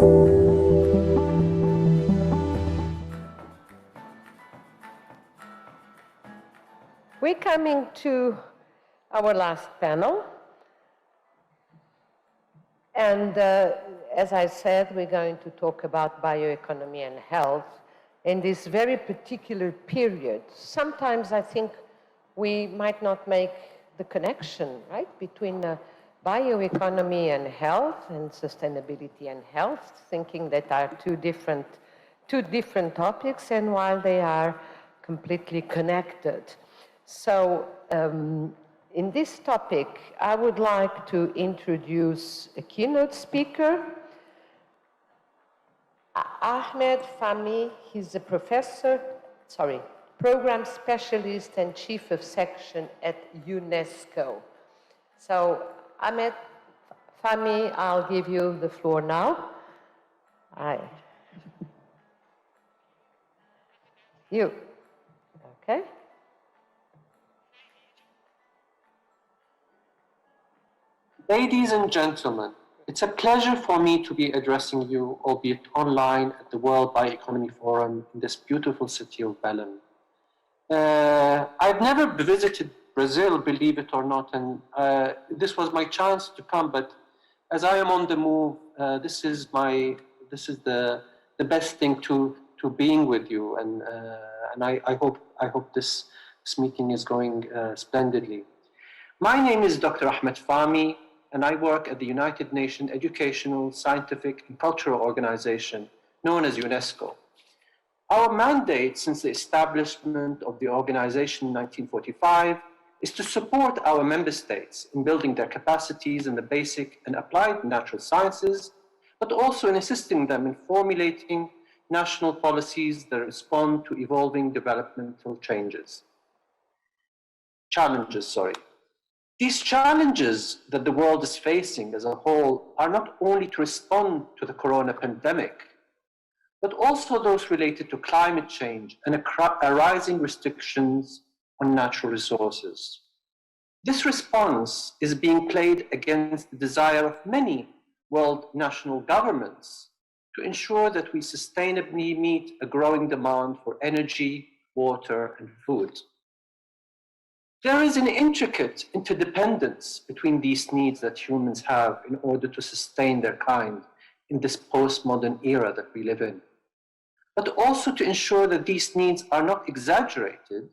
We're coming to our last panel. And as I said, we're going to talk about bioeconomy and health in this very particular period. Sometimes I think we might not make the connection, right, between bioeconomy and health and sustainability and health, thinking that are two different topics, and while they are completely connected. So in this topic, I would like to introduce a keynote speaker, Ahmed Fahmi. He's a program specialist and chief of section at UNESCO. So Ahmed Fahmi, I'll give you the floor now. You, okay? Ladies and gentlemen, it's a pleasure for me to be addressing you, albeit online, at the World Bioeconomy Forum in this beautiful city of Belém. I've never visited Brazil, believe it or not, and this was my chance to come, but as I am on the move, this is the best thing to being with you, and I hope this meeting is going splendidly. My name is Dr. Ahmed Fahmi, and I work at the United Nations Educational, Scientific, and Cultural Organization, known as UNESCO. Our mandate since the establishment of the organization in 1945 is to support our member states in building their capacities in the basic and applied natural sciences, but also in assisting them in formulating national policies that respond to evolving developmental challenges. These challenges that the world is facing as a whole are not only to respond to the corona pandemic, but also those related to climate change and arising restrictions on natural resources. This response is being played against the desire of many world national governments to ensure that we sustainably meet a growing demand for energy, water, and food. There is an intricate interdependence between these needs that humans have in order to sustain their kind in this postmodern era that we live in, but also to ensure that these needs are not exaggerated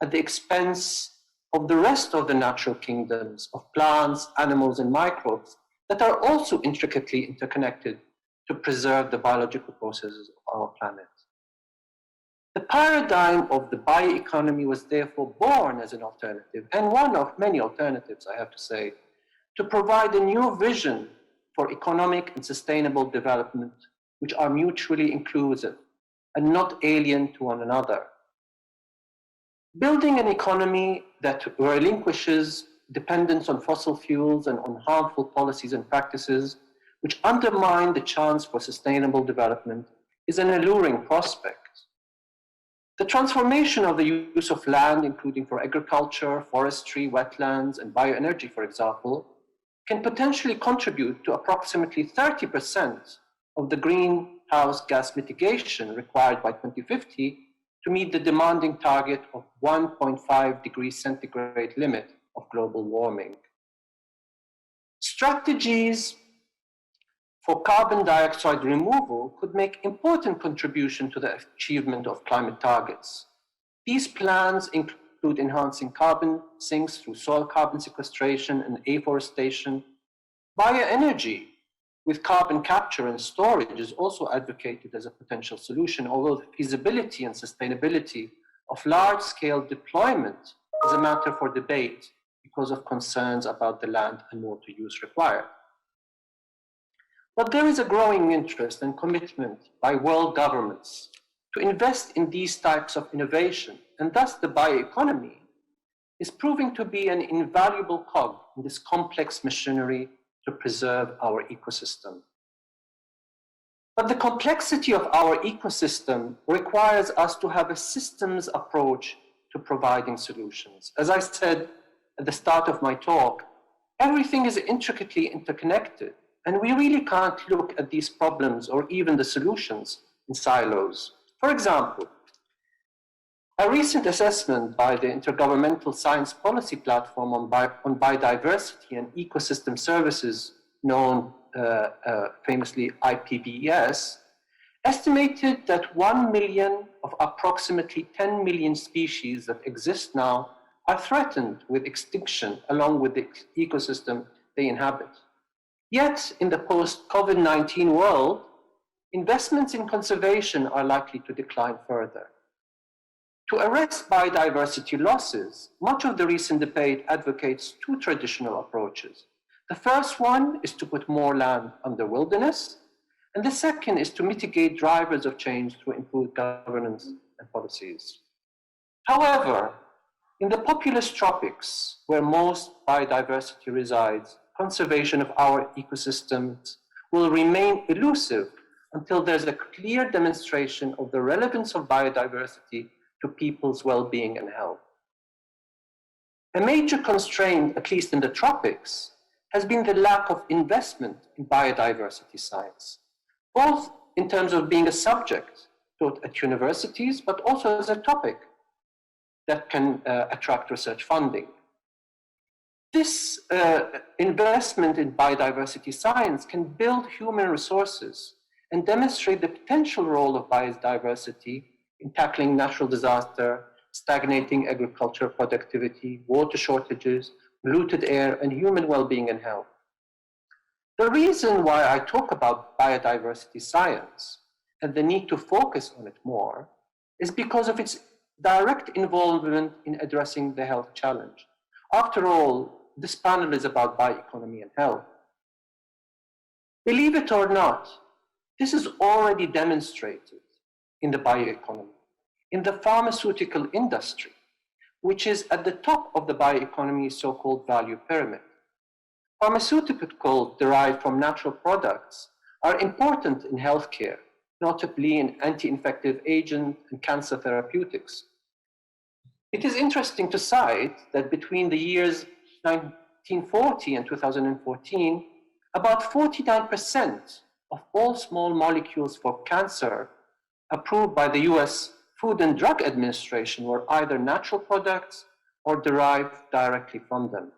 at the expense of the rest of the natural kingdoms of plants, animals, and microbes that are also intricately interconnected to preserve the biological processes of our planet. The paradigm of the bioeconomy was therefore born as an alternative, and one of many alternatives, I have to say, to provide a new vision for economic and sustainable development, which are mutually inclusive and not alien to one another. Building an economy that relinquishes dependence on fossil fuels and on harmful policies and practices, which undermine the chance for sustainable development, is an alluring prospect. The transformation of the use of land, including for agriculture, forestry, wetlands, and bioenergy, for example, can potentially contribute to approximately 30% of the greenhouse gas mitigation required by 2050 to meet the demanding target of 1.5 degrees centigrade limit of global warming. Strategies for carbon dioxide removal could make important contribution to the achievement of climate targets. These plans include enhancing carbon sinks through soil carbon sequestration and afforestation. Bioenergy with carbon capture and storage is also advocated as a potential solution, although the feasibility and sustainability of large-scale deployment is a matter for debate because of concerns about the land and water use required. But there is a growing interest and commitment by world governments to invest in these types of innovation, and thus the bioeconomy is proving to be an invaluable cog in this complex machinery to preserve our ecosystem. But the complexity of our ecosystem requires us to have a systems approach to providing solutions. As I said at the start of my talk, everything is intricately interconnected, And we really can't look at these problems or even the solutions in silos. For example, a recent assessment by the Intergovernmental Science Policy Platform on Biodiversity and Ecosystem Services, known famously IPBES, estimated that 1 million of approximately 10 million species that exist now are threatened with extinction along with the ecosystem they inhabit. Yet, in the post-COVID-19 world, investments in conservation are likely to decline further. To arrest biodiversity losses, much of the recent debate advocates two traditional approaches. The first one is to put more land under wilderness, and the second is to mitigate drivers of change through improved governance and policies. However, in the populous tropics, where most biodiversity resides, conservation of our ecosystems will remain elusive until there's a clear demonstration of the relevance of biodiversity to people's well-being and health. A major constraint, at least in the tropics, has been the lack of investment in biodiversity science, both in terms of being a subject taught at universities, but also as a topic that can attract research funding. This investment in biodiversity science can build human resources and demonstrate the potential role of biodiversity in tackling natural disaster, stagnating agricultural productivity, water shortages, polluted air, and human well-being and health. The reason why I talk about biodiversity science and the need to focus on it more is because of its direct involvement in addressing the health challenge. After all, this panel is about bioeconomy and health. Believe it or not, this is already demonstrated in the bioeconomy, in the pharmaceutical industry, which is at the top of the bioeconomy's so-called value pyramid. Pharmaceuticals derived from natural products are important in healthcare, notably in anti-infective agents and cancer therapeutics. It is interesting to cite that between the years 1940 and 2014, about 49% of all small molecules for cancer approved by the US Food and Drug Administration were either natural products or derived directly from them.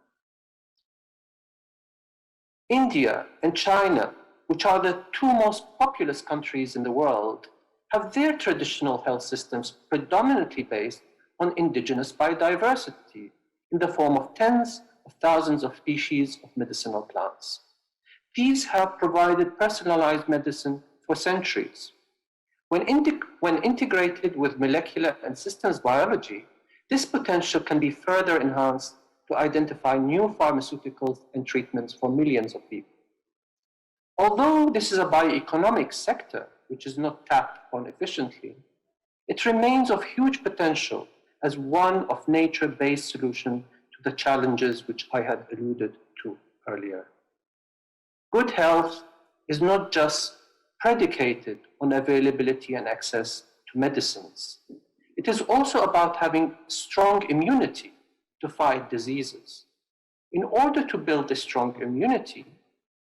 India and China, which are the two most populous countries in the world, have their traditional health systems predominantly based on indigenous biodiversity in the form of tens of thousands of species of medicinal plants. These have provided personalized medicine for centuries. When integrated with molecular and systems biology, this potential can be further enhanced to identify new pharmaceuticals and treatments for millions of people. Although this is a bioeconomic sector which is not tapped upon efficiently, it remains of huge potential as one of nature-based solutions to the challenges which I had alluded to earlier. Good health is not just predicated on availability and access to medicines. It is also about having strong immunity to fight diseases. In order to build this strong immunity,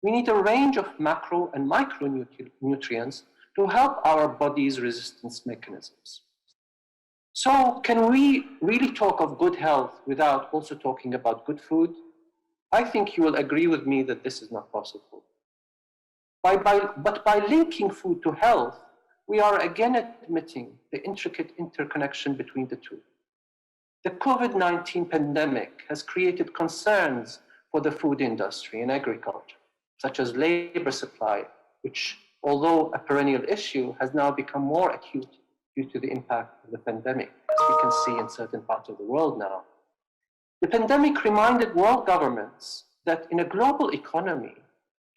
we need a range of macro and micronutrients to help our body's resistance mechanisms. So can we really talk of good health without also talking about good food? I think you will agree with me that this is not possible. But by linking food to health, we are again admitting the intricate interconnection between the two. The COVID-19 pandemic has created concerns for the food industry and agriculture, such as labor supply, which, although a perennial issue, has now become more acute due to the impact of the pandemic, as we can see in certain parts of the world now. The pandemic reminded world governments that in a global economy,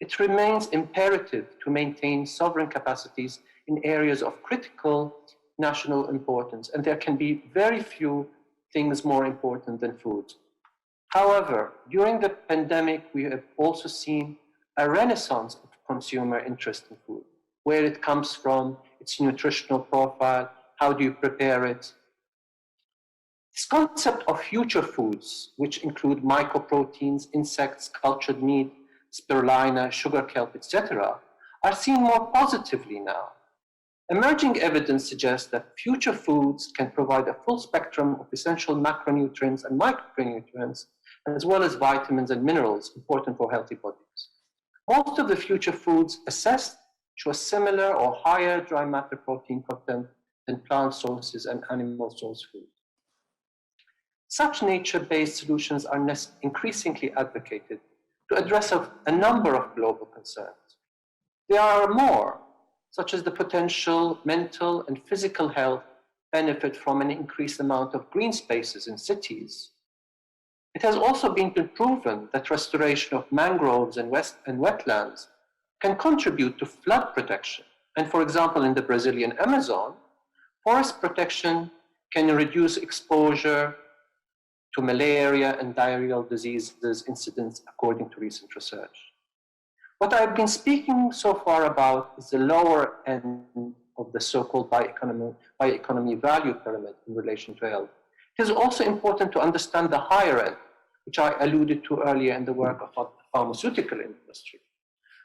it remains imperative to maintain sovereign capacities in areas of critical national importance, and there can be very few things more important than food. However, during the pandemic, we have also seen a renaissance of consumer interest in food, where it comes from, its nutritional profile, how do you prepare it. This concept of future foods, which include microproteins, insects, cultured meat, spirulina, sugar kelp, etc., are seen more positively now. Emerging evidence suggests that future foods can provide a full spectrum of essential macronutrients and micronutrients, as well as vitamins and minerals important for healthy bodies. Most of the future foods assessed show a similar or higher dry matter protein content than plant sources and animal source food. Such nature-based solutions are increasingly advocated to address a number of global concerns. There are more, such as the potential mental and physical health benefit from an increased amount of green spaces in cities. It has also been proven that restoration of mangroves and wetlands can contribute to flood protection. And for example, in the Brazilian Amazon, forest protection can reduce exposure to malaria and diarrheal diseases incidence according to recent research. What I've been speaking so far about is the lower end of the so-called bioeconomy value pyramid in relation to health. It is also important to understand the higher end, which I alluded to earlier in the work of the pharmaceutical industry.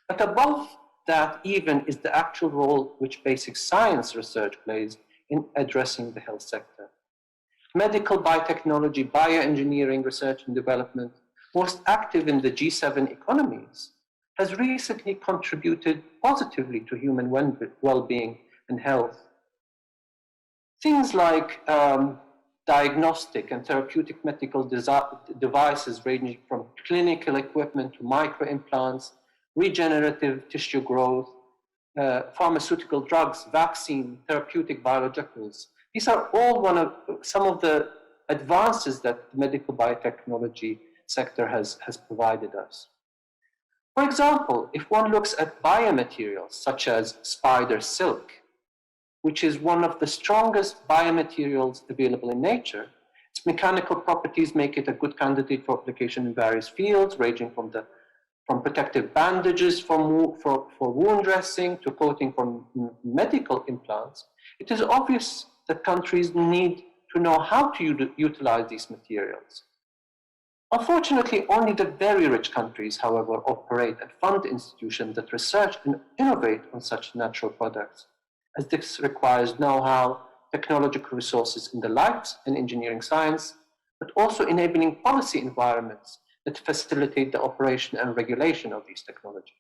But above that even is the actual role which basic science research plays in addressing the health sector. Medical biotechnology, bioengineering research and development, most active in the G7 economies, has recently contributed positively to human well-being and health. Things like diagnostic and therapeutic medical devices ranging from clinical equipment to microimplants, regenerative tissue growth, pharmaceutical drugs, vaccine, therapeutic biologicals. These are all some of the advances that the medical biotechnology sector has provided us. For example, if one looks at biomaterials such as spider silk, which is one of the strongest biomaterials available in nature, its mechanical properties make it a good candidate for application in various fields, ranging from protective bandages for wound dressing to coating for medical implants. It is obvious that countries need to know how to utilize these materials. Unfortunately, only the very rich countries, however, operate and fund institutions that research and innovate on such natural products, as this requires know-how, technological resources in the life and engineering science, but also enabling policy environments that facilitate the operation and regulation of these technologies.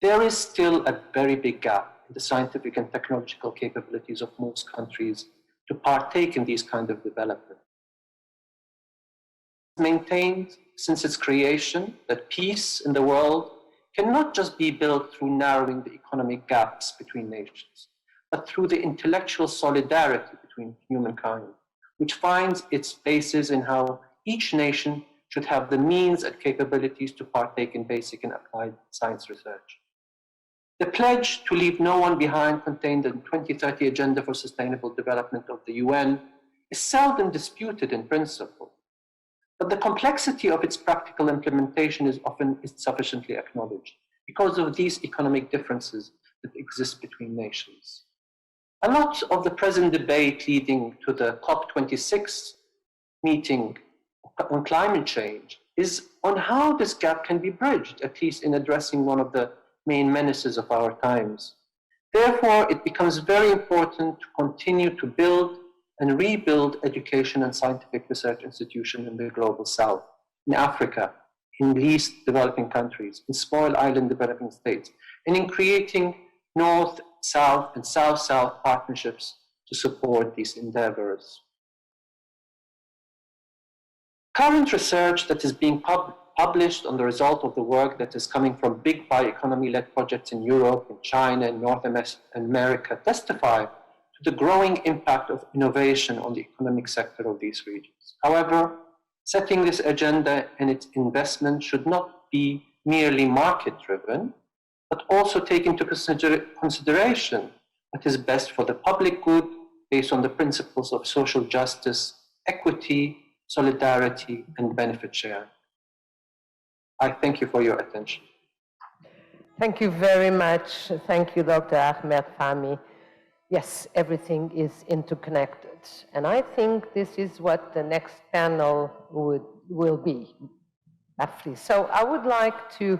There is still a very big gap in the scientific and technological capabilities of most countries to partake in these kinds of development. Maintained since its creation that peace in the world cannot just be built through narrowing the economic gaps between nations, but through the intellectual solidarity between humankind, which finds its basis in how each nation should have the means and capabilities to partake in basic and applied science research. The pledge to leave no one behind contained in the 2030 Agenda for Sustainable Development of the UN is seldom disputed in principle, but the complexity of its practical implementation is often insufficiently acknowledged because of these economic differences that exist between nations. A lot of the present debate leading to the COP26 meeting on climate change is on how this gap can be bridged, at least in addressing one of the main menaces of our times. Therefore, it becomes very important to continue to build and rebuild education and scientific research institutions in the global south, in Africa, in least developing countries, in small island developing states, and in creating north-south and south-south partnerships to support these endeavors. Current research that is being published on the result of the work that is coming from big bioeconomy-led projects in Europe, in China, and North America testify to the growing impact of innovation on the economic sector of these regions. However, setting this agenda and its investment should not be merely market-driven, but also take into consideration what is best for the public good based on the principles of social justice, equity, solidarity, and benefit sharing. I thank you for your attention. Thank you very much. Thank you, Dr. Ahmed Fahmi. Yes, everything is interconnected. And I think this is what the next panel will be. Afri. So I would like to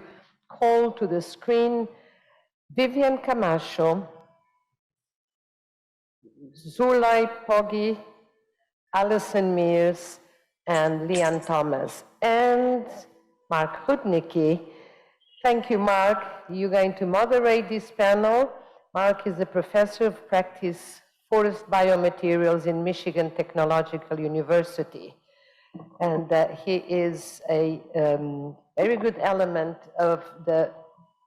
call to the screen Vivian Camacho, Zulay Poggi, Alison Mears, and Lian Thomas, and Mark Rudnicki. Thank you, Mark. You're going to moderate this panel. Mark is a professor of practice forest biomaterials in Michigan Technological University. And he is a very good element of the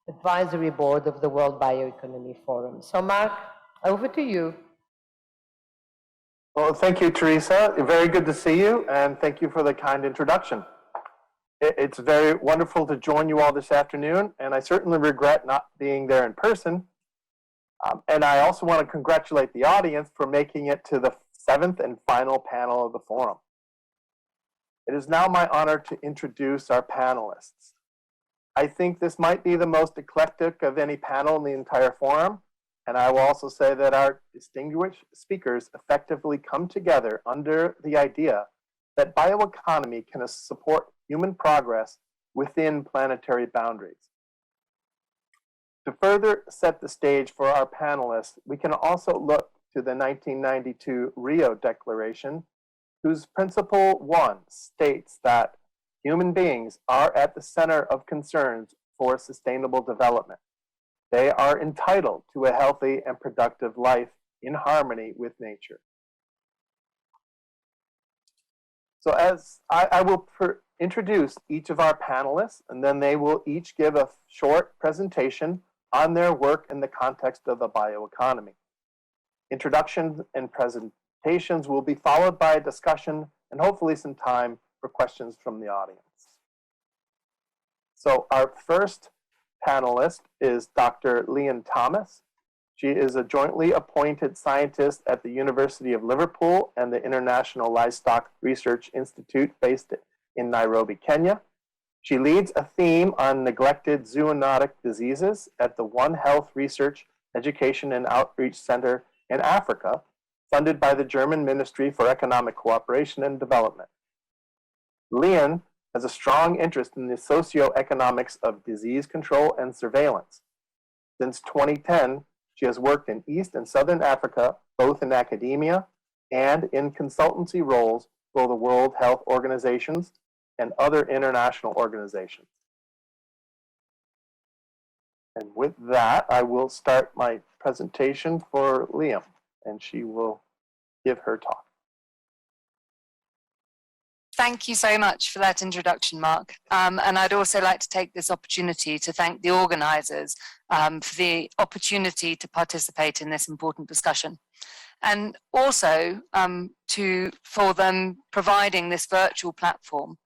advisory board of the World Bioeconomy Forum. So Mark, over to you. Well, thank you, Teresa. Very good to see you, and thank you for the kind introduction. It's very wonderful to join you all this afternoon, and I certainly regret not being there in person. And I also want to congratulate the audience for making it to the 7th and final panel of the forum. It is now my honor to introduce our panelists. I think this might be the most eclectic of any panel in the entire forum, and I will also say that our distinguished speakers effectively come together under the idea that bioeconomy can support human progress within planetary boundaries. To further set the stage for our panelists, we can also look to the 1992 Rio Declaration, whose Principle 1 states that human beings are at the center of concerns for sustainable development. They are entitled to a healthy and productive life in harmony with nature. So as I will introduce each of our panelists, and then they will each give a short presentation on their work in the context of the bioeconomy. Introductions and presentations will be followed by a discussion and hopefully some time for questions from the audience. So our first panelist is Dr. Lian Thomas. She is a jointly appointed scientist at the University of Liverpool and the International Livestock Research Institute based in Nairobi, Kenya. She leads a theme on neglected zoonotic diseases at the One Health Research, Education and Outreach Center in Africa, funded by the German Ministry for Economic Cooperation and Development. Lian has a strong interest in the socioeconomics of disease control and surveillance. Since 2010, she has worked in East and Southern Africa, both in academia and in consultancy roles for the World Health Organizations and other international organizations. And with that, I will start my presentation for Lian, and she will give her talk. Thank you so much for that introduction, Mark. And I'd also like to take this opportunity to thank the organizers for the opportunity to participate in this important discussion. And also for them providing this virtual platform,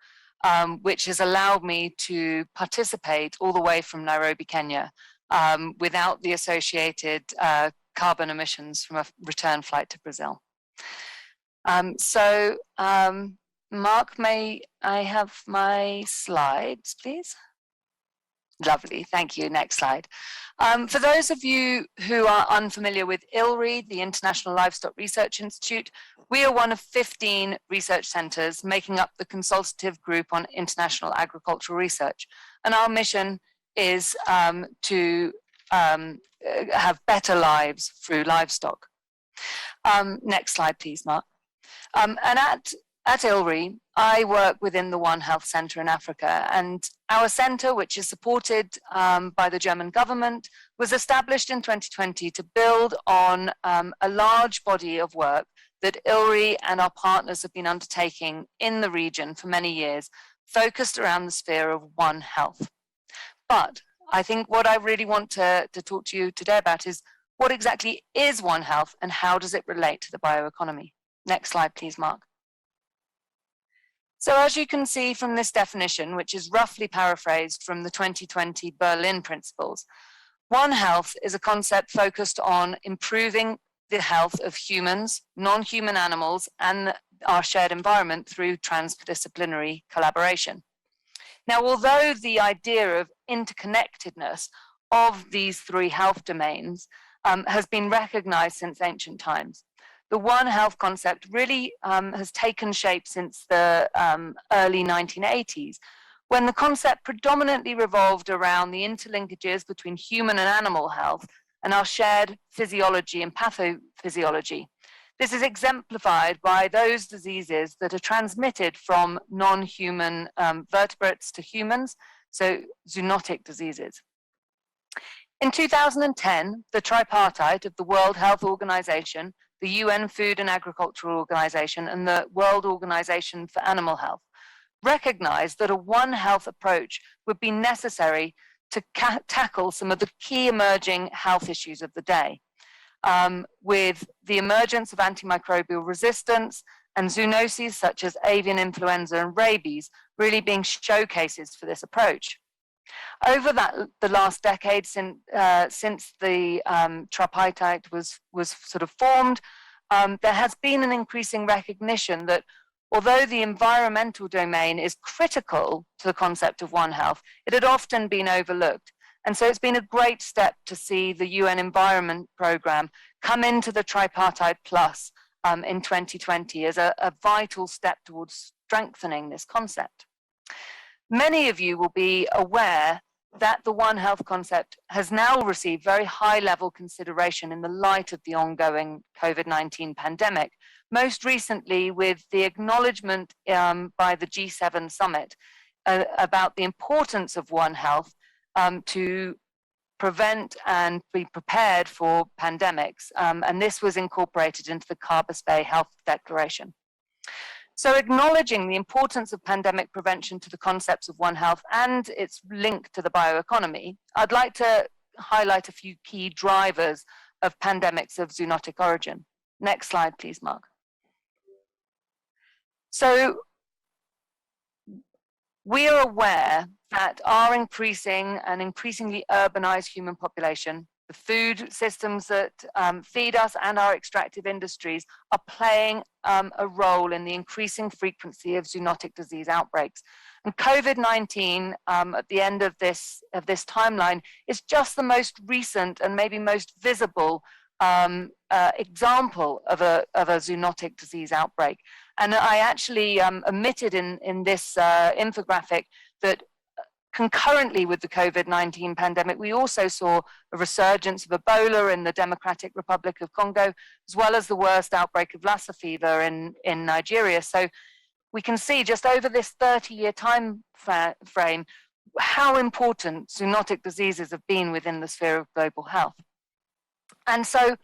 which has allowed me to participate all the way from Nairobi, Kenya, without the associated carbon emissions from a return flight to Brazil. Mark, may I have my slides, please? Lovely, thank you. Next slide. For those of you who are unfamiliar with ILRI, the International Livestock Research Institute, we are one of 15 research centers making up the consultative group on international agricultural research. And our mission is to have better lives through livestock. Next slide, please, Mark. And at ILRI, I work within the One Health Center in Africa, and our center, which is supported by the German government, was established in 2020 to build on a large body of work that ILRI and our partners have been undertaking in the region for many years, focused around the sphere of One Health. But I think what I really want to talk to you today about is what exactly is One Health and how does it relate to the bioeconomy? Next slide, please, Mark. So as you can see from this definition, which is roughly paraphrased from the 2020 Berlin Principles, One Health is a concept focused on improving the health of humans, non-human animals, and our shared environment through transdisciplinary collaboration. Now, although the idea of interconnectedness of these three health domains has been recognized since ancient times, the One Health concept really has taken shape since the early 1980s, when the concept predominantly revolved around the interlinkages between human and animal health and our shared physiology and pathophysiology. This is exemplified by those diseases that are transmitted from non-human vertebrates to humans, so zoonotic diseases. In 2010, the tripartite of the World Health Organization, the UN Food and Agriculture Organization, and the World Organization for Animal Health recognized that a One Health approach would be necessary to tackle some of the key emerging health issues of the day, with the emergence of antimicrobial resistance and zoonoses such as avian influenza and rabies really being showcases for this approach. Over the last decade, since the tripartite was sort of formed, there has been an increasing recognition that although the environmental domain is critical to the concept of One Health, it had often been overlooked. And so it's been a great step to see the UN Environment Programme come into the Tripartite Plus in 2020 as a vital step towards strengthening this concept. Many of you will be aware that the One Health concept has now received very high level consideration in the light of the ongoing COVID-19 pandemic, most recently with the acknowledgement by the G7 summit about the importance of One Health to prevent and be prepared for pandemics. And this was incorporated into the Carbis Bay Health Declaration. So acknowledging the importance of pandemic prevention to the concepts of One Health and its link to the bioeconomy, I'd like to highlight a few key drivers of pandemics of zoonotic origin. Next slide, please, Mark. So we are aware that our increasing and increasingly urbanized human population, the food systems that feed us and our extractive industries are playing a role in the increasing frequency of zoonotic disease outbreaks. And COVID-19 at the end of this timeline is just the most recent and maybe most visible example of a zoonotic disease outbreak. And I actually omitted in this infographic that concurrently with the COVID-19 pandemic, we also saw a resurgence of Ebola in the Democratic Republic of Congo, as well as the worst outbreak of Lassa fever in Nigeria. So we can see just over this 30-year time frame how important zoonotic diseases have been within the sphere of global health. And so,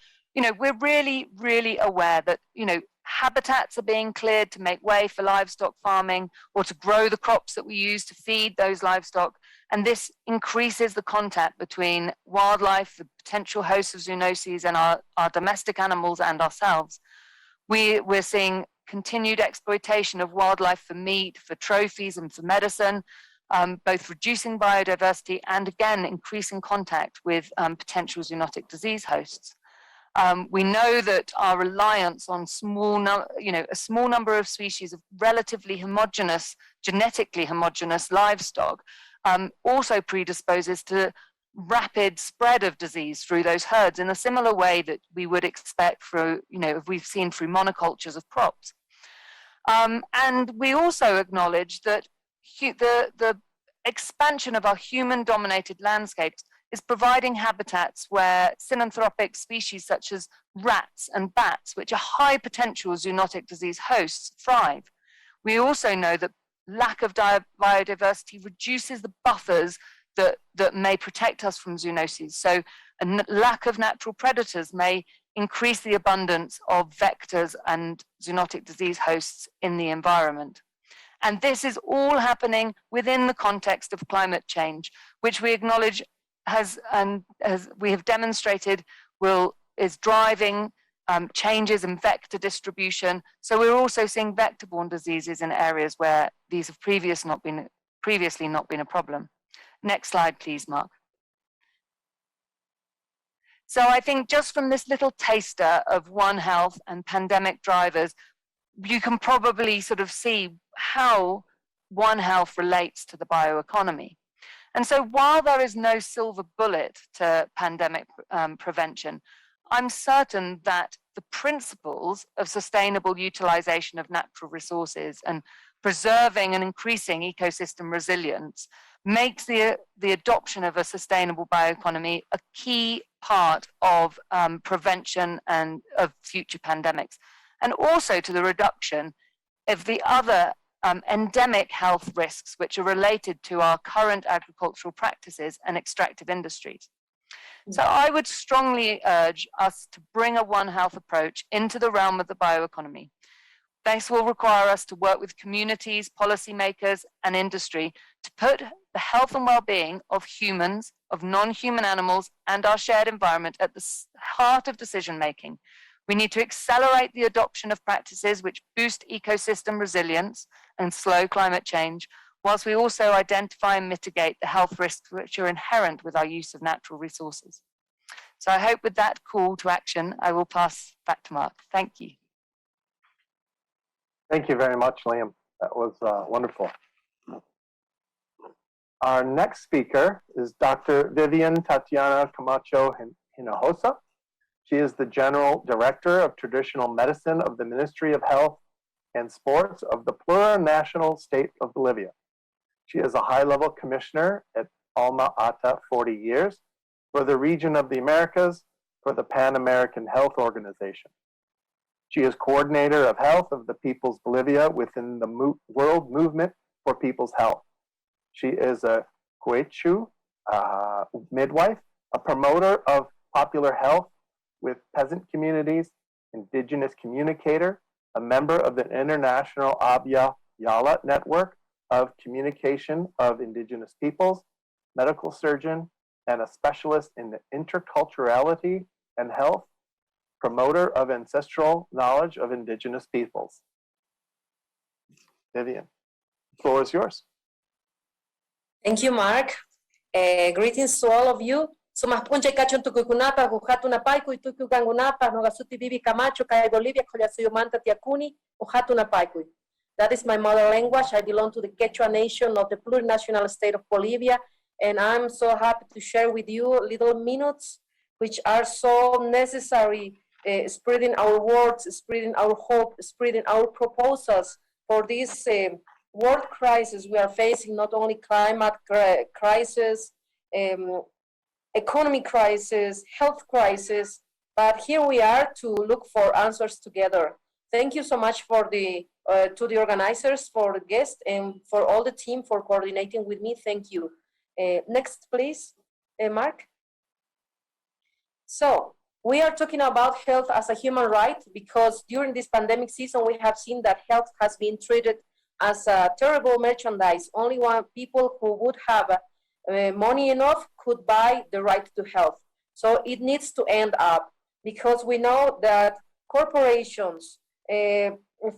we're really, really aware that, habitats are being cleared to make way for livestock farming or to grow the crops that we use to feed those livestock. And this increases the contact between wildlife, the potential hosts of zoonoses, and our domestic animals and ourselves. We're seeing continued exploitation of wildlife for meat, for trophies, and for medicine, both reducing biodiversity and, again, increasing contact with potential zoonotic disease hosts. We know that our reliance on a small number of species of relatively homogeneous, genetically homogeneous livestock also predisposes to rapid spread of disease through those herds in a similar way that we would expect through, if we've seen through monocultures of crops. And we also acknowledge that the expansion of our human-dominated landscapes is providing habitats where synanthropic species such as rats and bats, which are high potential zoonotic disease hosts, thrive. We also know that lack of biodiversity reduces the buffers that may protect us from zoonoses. So a lack of natural predators may increase the abundance of vectors and zoonotic disease hosts in the environment. And this is all happening within the context of climate change, which we acknowledge as we have demonstrated is driving changes in vector distribution. So we're also seeing vector-borne diseases in areas where these have previously not been a problem. Next slide, please, Mark. So I think just from this little taster of One Health and pandemic drivers, you can probably sort of see how One Health relates to the bioeconomy. And so while there is no silver bullet to pandemic prevention, I'm certain that the principles of sustainable utilization of natural resources and preserving and increasing ecosystem resilience makes the adoption of a sustainable bioeconomy a key part of prevention and of future pandemics, and also to the reduction of the other endemic health risks which are related to our current agricultural practices and extractive industries. So I would strongly urge us to bring a One Health approach into the realm of the bioeconomy. This will require us to work with communities, policymakers, and industry to put the health and well-being of humans, of non-human animals, and our shared environment at the heart of decision-making. We need to accelerate the adoption of practices which boost ecosystem resilience and slow climate change, whilst we also identify and mitigate the health risks which are inherent with our use of natural resources. So I hope with that call to action, I will pass back to Mark. Thank you. Thank you very much, Liam. That was wonderful. Our next speaker is Dr. Vivian Tatiana Camacho Hinojosa. She is the General Director of Traditional Medicine of the Ministry of Health and Sports of the plurinational state of Bolivia. She is a high-level commissioner at Alma Ata 40 years for the region of the Americas for the Pan American Health Organization. She is coordinator of health of the People's Bolivia within the World Movement for People's Health. She is a Quechua midwife, a promoter of popular health with peasant communities, indigenous communicator, a member of the International Abya Yala Network of Communication of Indigenous Peoples, medical surgeon, and a specialist in the interculturality and health, promoter of ancestral knowledge of indigenous peoples. Vivian, the floor is yours. Thank you, Mark. Greetings to all of you. Sumas puncha kachon tukukunapa, hujatu napaiku, tuku gangunapa, nogasuti Vivi Camacho, kaya Bolivia, koyasuyumanta tiakuni, hujatu napaiku. That is my mother language. I belong to the Quechua nation of the plurinational state of Bolivia, and I'm so happy to share with you little minutes which are so necessary, spreading our words, spreading our hope, spreading our proposals for this world crisis we are facing, not only climate crisis, economic crisis, health crisis, but here we are to look for answers together. Thank you so much for to the organizers, for the guests, and for all the team for coordinating with me. Thank you. Next, please, Mark. So we are talking about health as a human right because during this pandemic season, we have seen that health has been treated as a terrible merchandise. Only one people who would have money enough could buy the right to health. So it needs to end up because we know that corporations,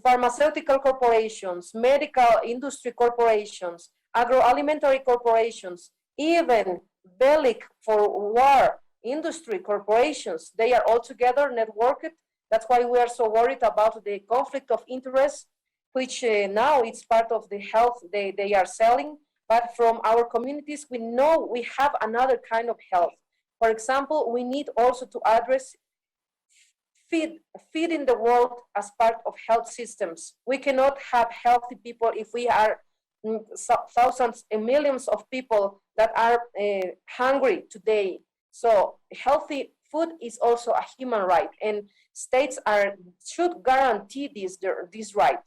pharmaceutical corporations, medical industry corporations, agroalimentary corporations, even bellic for war industry corporations, they are all together networked. That's why we are so worried about the conflict of interest, which now it's part of the health they are selling. But from our communities, we know we have another kind of health. For example, we need also to address feeding the world as part of health systems. We cannot have healthy people if we are thousands and millions of people that are hungry today. So healthy food is also a human right, and states should guarantee this right.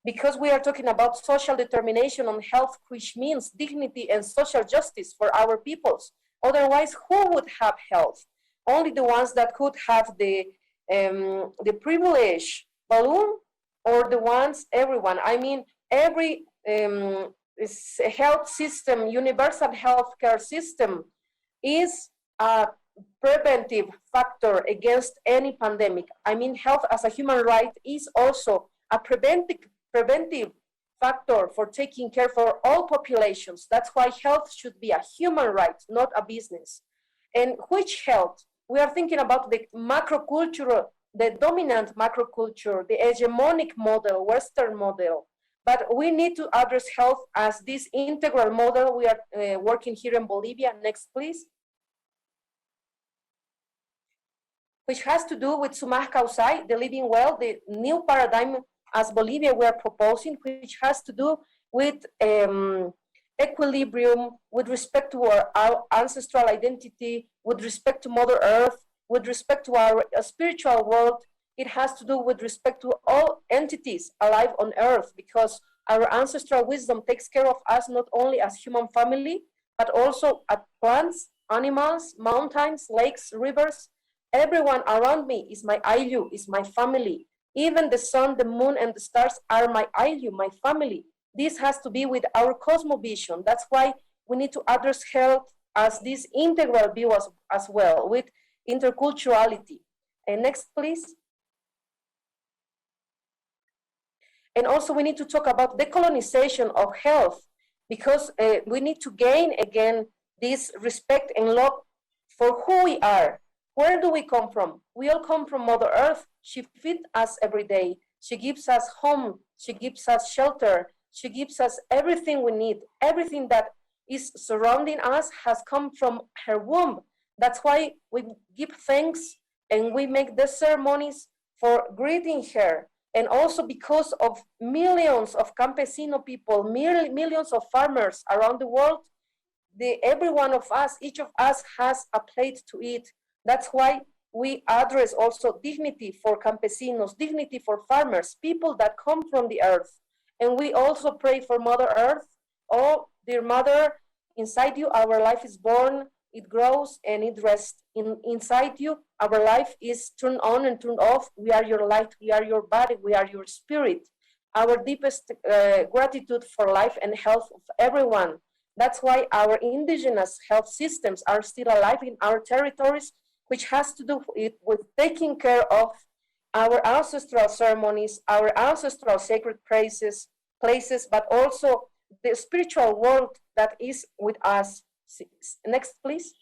Because we are talking about social determination on health, which means dignity and social justice for our peoples. Otherwise, who would have health? Only the ones that could have the privilege balloon, or the ones, everyone. I mean, every health system, universal healthcare system is a preventive factor against any pandemic. I mean, health as a human right is also a preventive factor for taking care for all populations. That's why health should be a human right, not a business. And which health? We are thinking about the macroculture, the dominant macroculture, the hegemonic model, Western model. But we need to address health as this integral model we are working here in Bolivia. Next, please. Which has to do with Sumas Causai, the living well, the new paradigm as Bolivia we are proposing, which has to do with equilibrium, with respect to our ancestral identity, with respect to Mother Earth, with respect to our spiritual world. It has to do with respect to all entities alive on Earth, because our ancestral wisdom takes care of us not only as human family, but also at plants, animals, mountains, lakes, rivers. Everyone around me is my ayllu, is my family. Even the sun, the moon, and the stars are my ayllu, my family. This has to be with our cosmovision. That's why we need to address health as this integral view as well, with interculturality. And next, please. And also we need to talk about decolonization of health, because we need to gain again this respect and love for who we are. Where do we come from? We all come from Mother Earth. She feeds us every day. She gives us home. She gives us shelter. She gives us everything we need. Everything that is surrounding us has come from her womb. That's why we give thanks and we make the ceremonies for greeting her. And also because of millions of campesino people, millions of farmers around the world, every one of us, each of us has a plate to eat. That's why we address also dignity for campesinos, dignity for farmers, people that come from the earth. And we also pray for Mother Earth. Oh, dear Mother, inside you, our life is born, it grows, and it rests. Inside you, our life is turned on and turned off. We are your light, we are your body, we are your spirit. Our deepest gratitude for life and health of everyone. That's why our indigenous health systems are still alive in our territories, which has to do with taking care of our ancestral ceremonies, our ancestral sacred places, but also the spiritual world that is with us. Next, please.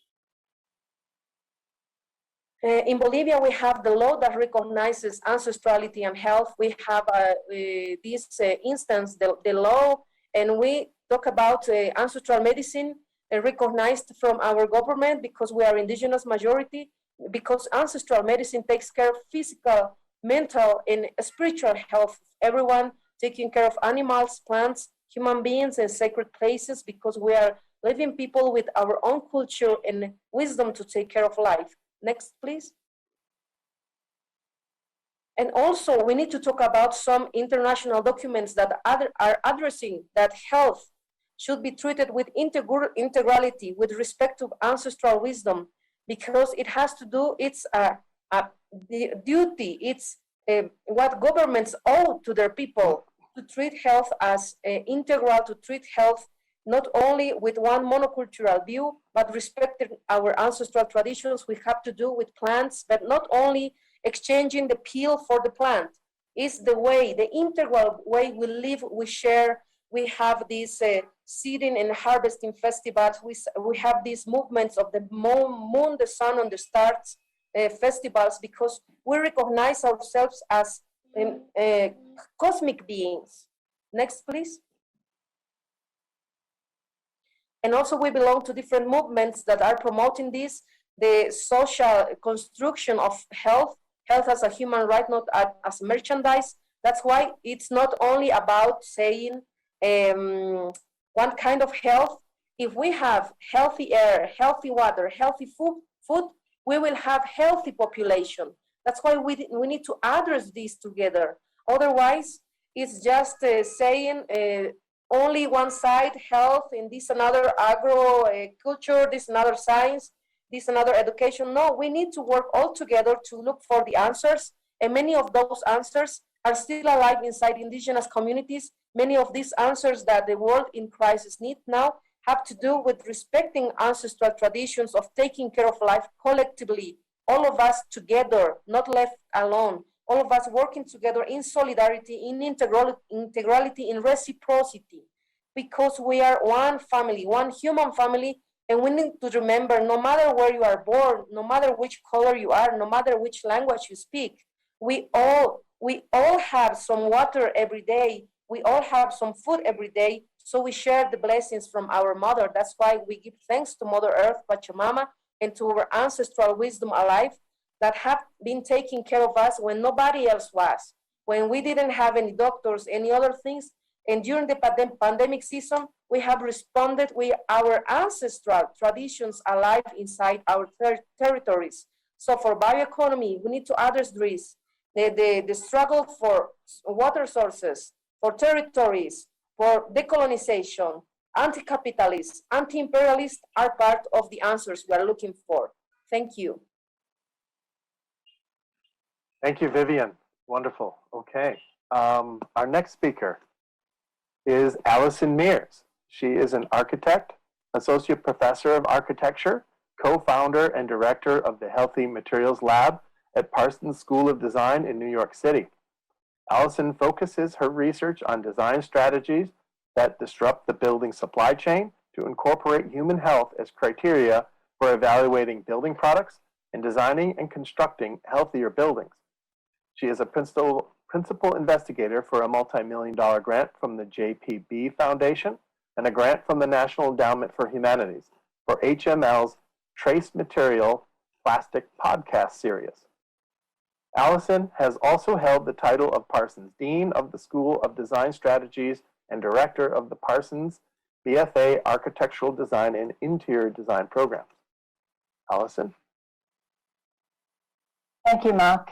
In Bolivia, we have the law that recognizes ancestrality and health. We have this instance, the law, and we talk about ancestral medicine recognized from our government because we are indigenous majority, because ancestral medicine takes care of physical, mental, and spiritual health of everyone, taking care of animals, plants, human beings, and sacred places, because we are living people with our own culture and wisdom to take care of life. Next, please. And also, we need to talk about some international documents that are addressing that health should be treated with integrality, with respect to ancestral wisdom, because it has to do, it's the duty, it's what governments owe to their people, to treat health as integral, to treat health not only with one monocultural view, but respecting our ancestral traditions. We have to do with plants, but not only exchanging the peel for the plant. It's the way, the integral way we live, we share. We have these seeding and harvesting festivals. We have these movements of the moon, the sun, and the stars festivals, because we recognize ourselves as cosmic beings. Next, please. And also we belong to different movements that are promoting this, the social construction of health as a human right, not as merchandise. That's why it's not only about saying one kind of health. If we have healthy air, healthy water, healthy food, we will have healthy population. That's why we need to address these together. Otherwise, it's just saying only one side, health, and this another agro-culture, this another science, this another education. No, we need to work all together to look for the answers, and many of those answers are still alive inside indigenous communities. Many of these answers that the world in crisis need now have to do with respecting ancestral traditions of taking care of life collectively, all of us together, not left alone. All of us working together in solidarity, in integrality, in reciprocity, because we are one family, one human family, and we need to remember, no matter where you are born, no matter which color you are, no matter which language you speak, we all have some water every day, we all have some food every day, so we share the blessings from our mother. That's why we give thanks to Mother Earth, Pachamama, and to our ancestral wisdom alive, that have been taking care of us when nobody else was. when we didn't have any doctors, any other things. And during the pandemic season, we have responded with our ancestral traditions alive inside our territories. So for bioeconomy, we need to address this, the struggle for water sources, for territories, for decolonization, anti-capitalist, anti-imperialist are part of the answers we are looking for. Thank you. Thank you, Vivian. Wonderful. Okay. Our next speaker is Alison Mears. She is an architect, associate professor of architecture, co-founder and director of the Healthy Materials Lab at Parsons School of Design in New York City. Alison focuses her research on design strategies that disrupt the building supply chain to incorporate human health as criteria for evaluating building products and designing and constructing healthier buildings. She is a principal investigator for a multi-million-dollar grant from the JPB Foundation and a grant from the National Endowment for Humanities for HML's Trace Material Plastic Podcast Series. Alison has also held the title of Parsons Dean of the School of Design Strategies and Director of the Parsons BFA Architectural Design and Interior Design programs. Alison? Thank you, Mark.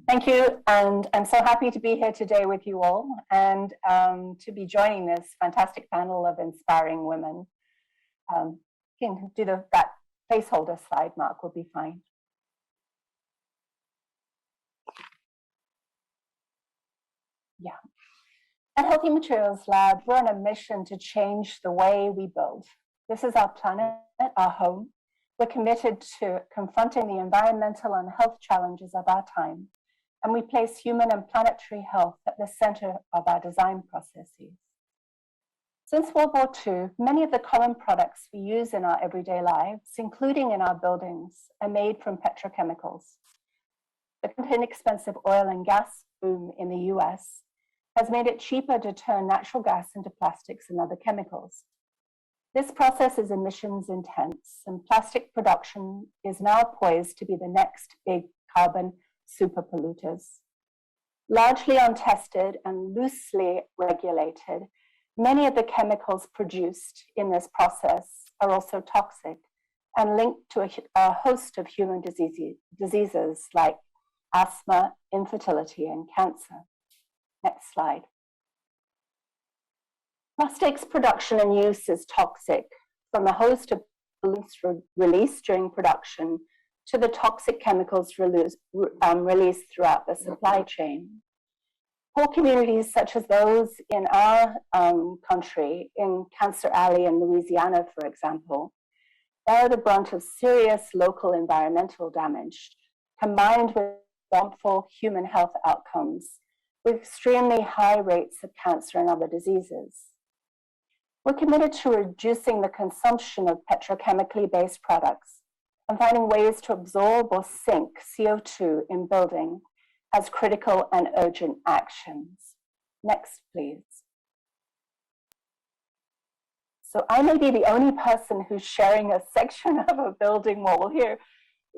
Thank you, and I'm so happy to be here today with you all and to be joining this fantastic panel of inspiring women. You can do that placeholder slide, Mark, will be fine. Yeah. At Healthy Materials Lab, we're on a mission to change the way we build. This is our planet, our home. We're committed to confronting the environmental and health challenges of our time, and we place human and planetary health at the center of our design processes. Since World War II, many of the common products we use in our everyday lives, including in our buildings, are made from petrochemicals. The inexpensive oil and gas boom in the US has made it cheaper to turn natural gas into plastics and other chemicals. This process is emissions intense, and plastic production is now poised to be the next big carbon super polluters. Largely untested and loosely regulated, many of the chemicals produced in this process are also toxic and linked to a host of human diseases like asthma, infertility, and cancer. Next slide. Plastics production and use is toxic, from the host of pollutants released during production to the toxic chemicals released throughout the supply chain. Poor communities such as those in our country, in Cancer Alley in Louisiana, for example, bear the brunt of serious local environmental damage, combined with harmful human health outcomes, with extremely high rates of cancer and other diseases. We're committed to reducing the consumption of petrochemically based products and finding ways to absorb or sink CO2 in building as critical and urgent actions. Next, please. So I may be the only person who's sharing a section of a building wall here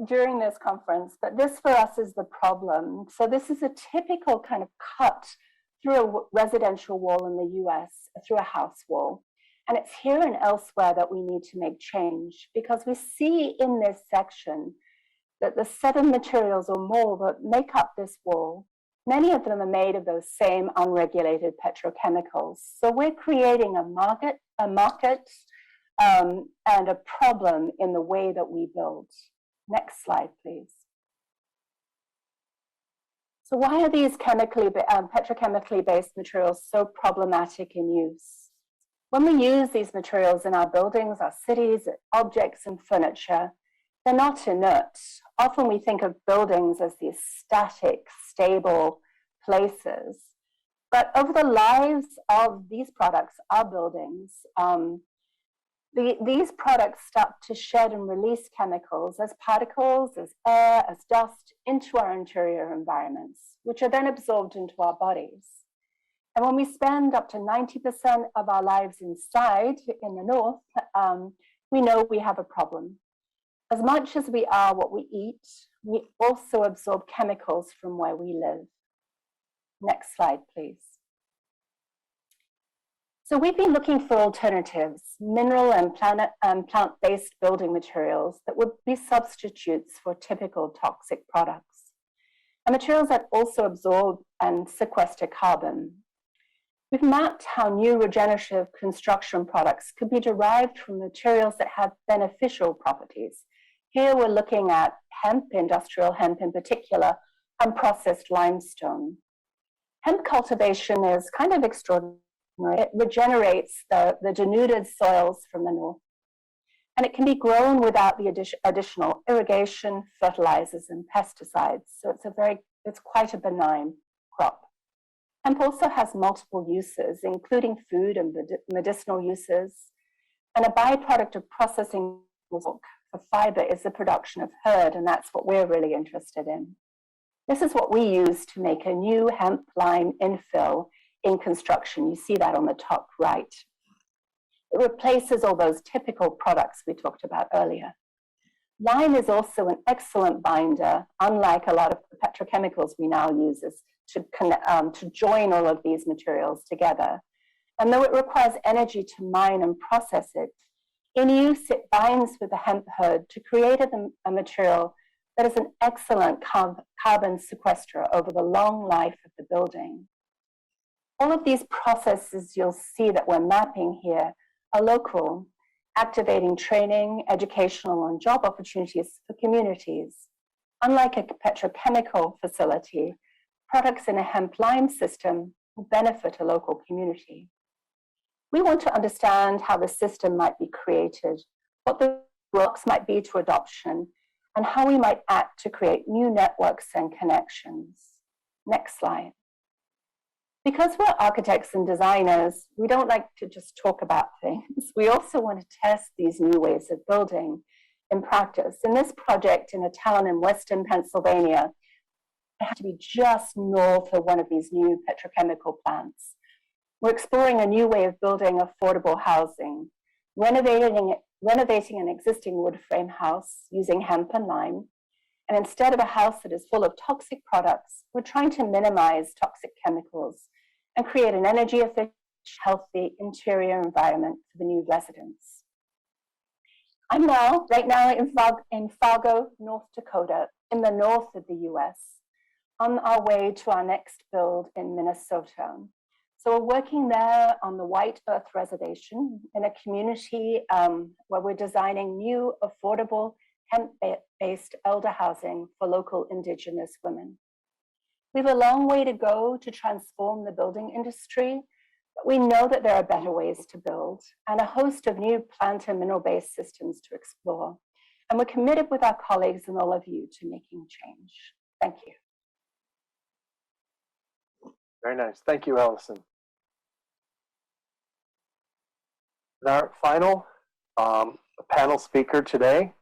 during this conference, but this for us is the problem. So this is a typical kind of cut through a residential wall in the US, through a house wall. And it's here and elsewhere that we need to make change, because we see in this section that the 7 materials or more that make up this wall, many of them are made of those same unregulated petrochemicals. So we're creating a market and a problem in the way that we build. Next slide, please. So why are these petrochemically based materials so problematic in use? When we use these materials in our buildings, our cities, objects, and furniture, they're not inert. Often we think of buildings as these static, stable places. But over the lives of these products, our buildings, these products start to shed and release chemicals as particles, as air, as dust into our interior environments, which are then absorbed into our bodies. And when we spend up to 90% of our lives inside in the north, we know we have a problem. As much as we are what we eat, we also absorb chemicals from where we live. Next slide, please. So we've been looking for alternatives, mineral and plant-based building materials that would be substitutes for typical toxic products, and materials that also absorb and sequester carbon. We've mapped how new regenerative construction products could be derived from materials that have beneficial properties. Here we're looking at hemp, industrial hemp in particular, and processed limestone. Hemp cultivation is kind of extraordinary. It regenerates the denuded soils from the north, and it can be grown without the additional irrigation, fertilizers, and pesticides. So it's quite a benign crop. Hemp also has multiple uses, including food and medicinal uses. And a byproduct of processing for fiber is the production of hurd, and that's what we're really interested in. This is what we use to make a new hemp lime infill in construction. You see that on the top right. It replaces all those typical products we talked about earlier. Lime is also an excellent binder, unlike a lot of the petrochemicals we now use to join all of these materials together. And though it requires energy to mine and process it, in use it binds with the hemp hurd to create a material that is an excellent carbon sequester over the long life of the building. All of these processes you'll see that we're mapping here are local, activating training, educational, and job opportunities for communities. Unlike a petrochemical facility, products in a hemp lime system will benefit a local community. We want to understand how the system might be created, what the blocks might be to adoption, and how we might act to create new networks and connections. Next slide. Because we're architects and designers, we don't like to just talk about things. We also want to test these new ways of building in practice. In this project in a town in western Pennsylvania, it had to be just north of one of these new petrochemical plants. We're exploring a new way of building affordable housing, renovating an existing wood frame house using hemp and lime. And instead of a house that is full of toxic products, we're trying to minimize toxic chemicals and create an energy efficient, healthy interior environment for the new residents. I'm right now in Fargo, North Dakota, in the north of the US, on our way to our next build in Minnesota. So we're working there on the White Earth Reservation in a community where we're designing new, affordable, hemp-based elder housing for local Indigenous women. We have a long way to go to transform the building industry, but we know that there are better ways to build and a host of new plant and mineral-based systems to explore. And we're committed with our colleagues and all of you to making change. Thank you. Very nice. Thank you, Alison. And our final panel speaker today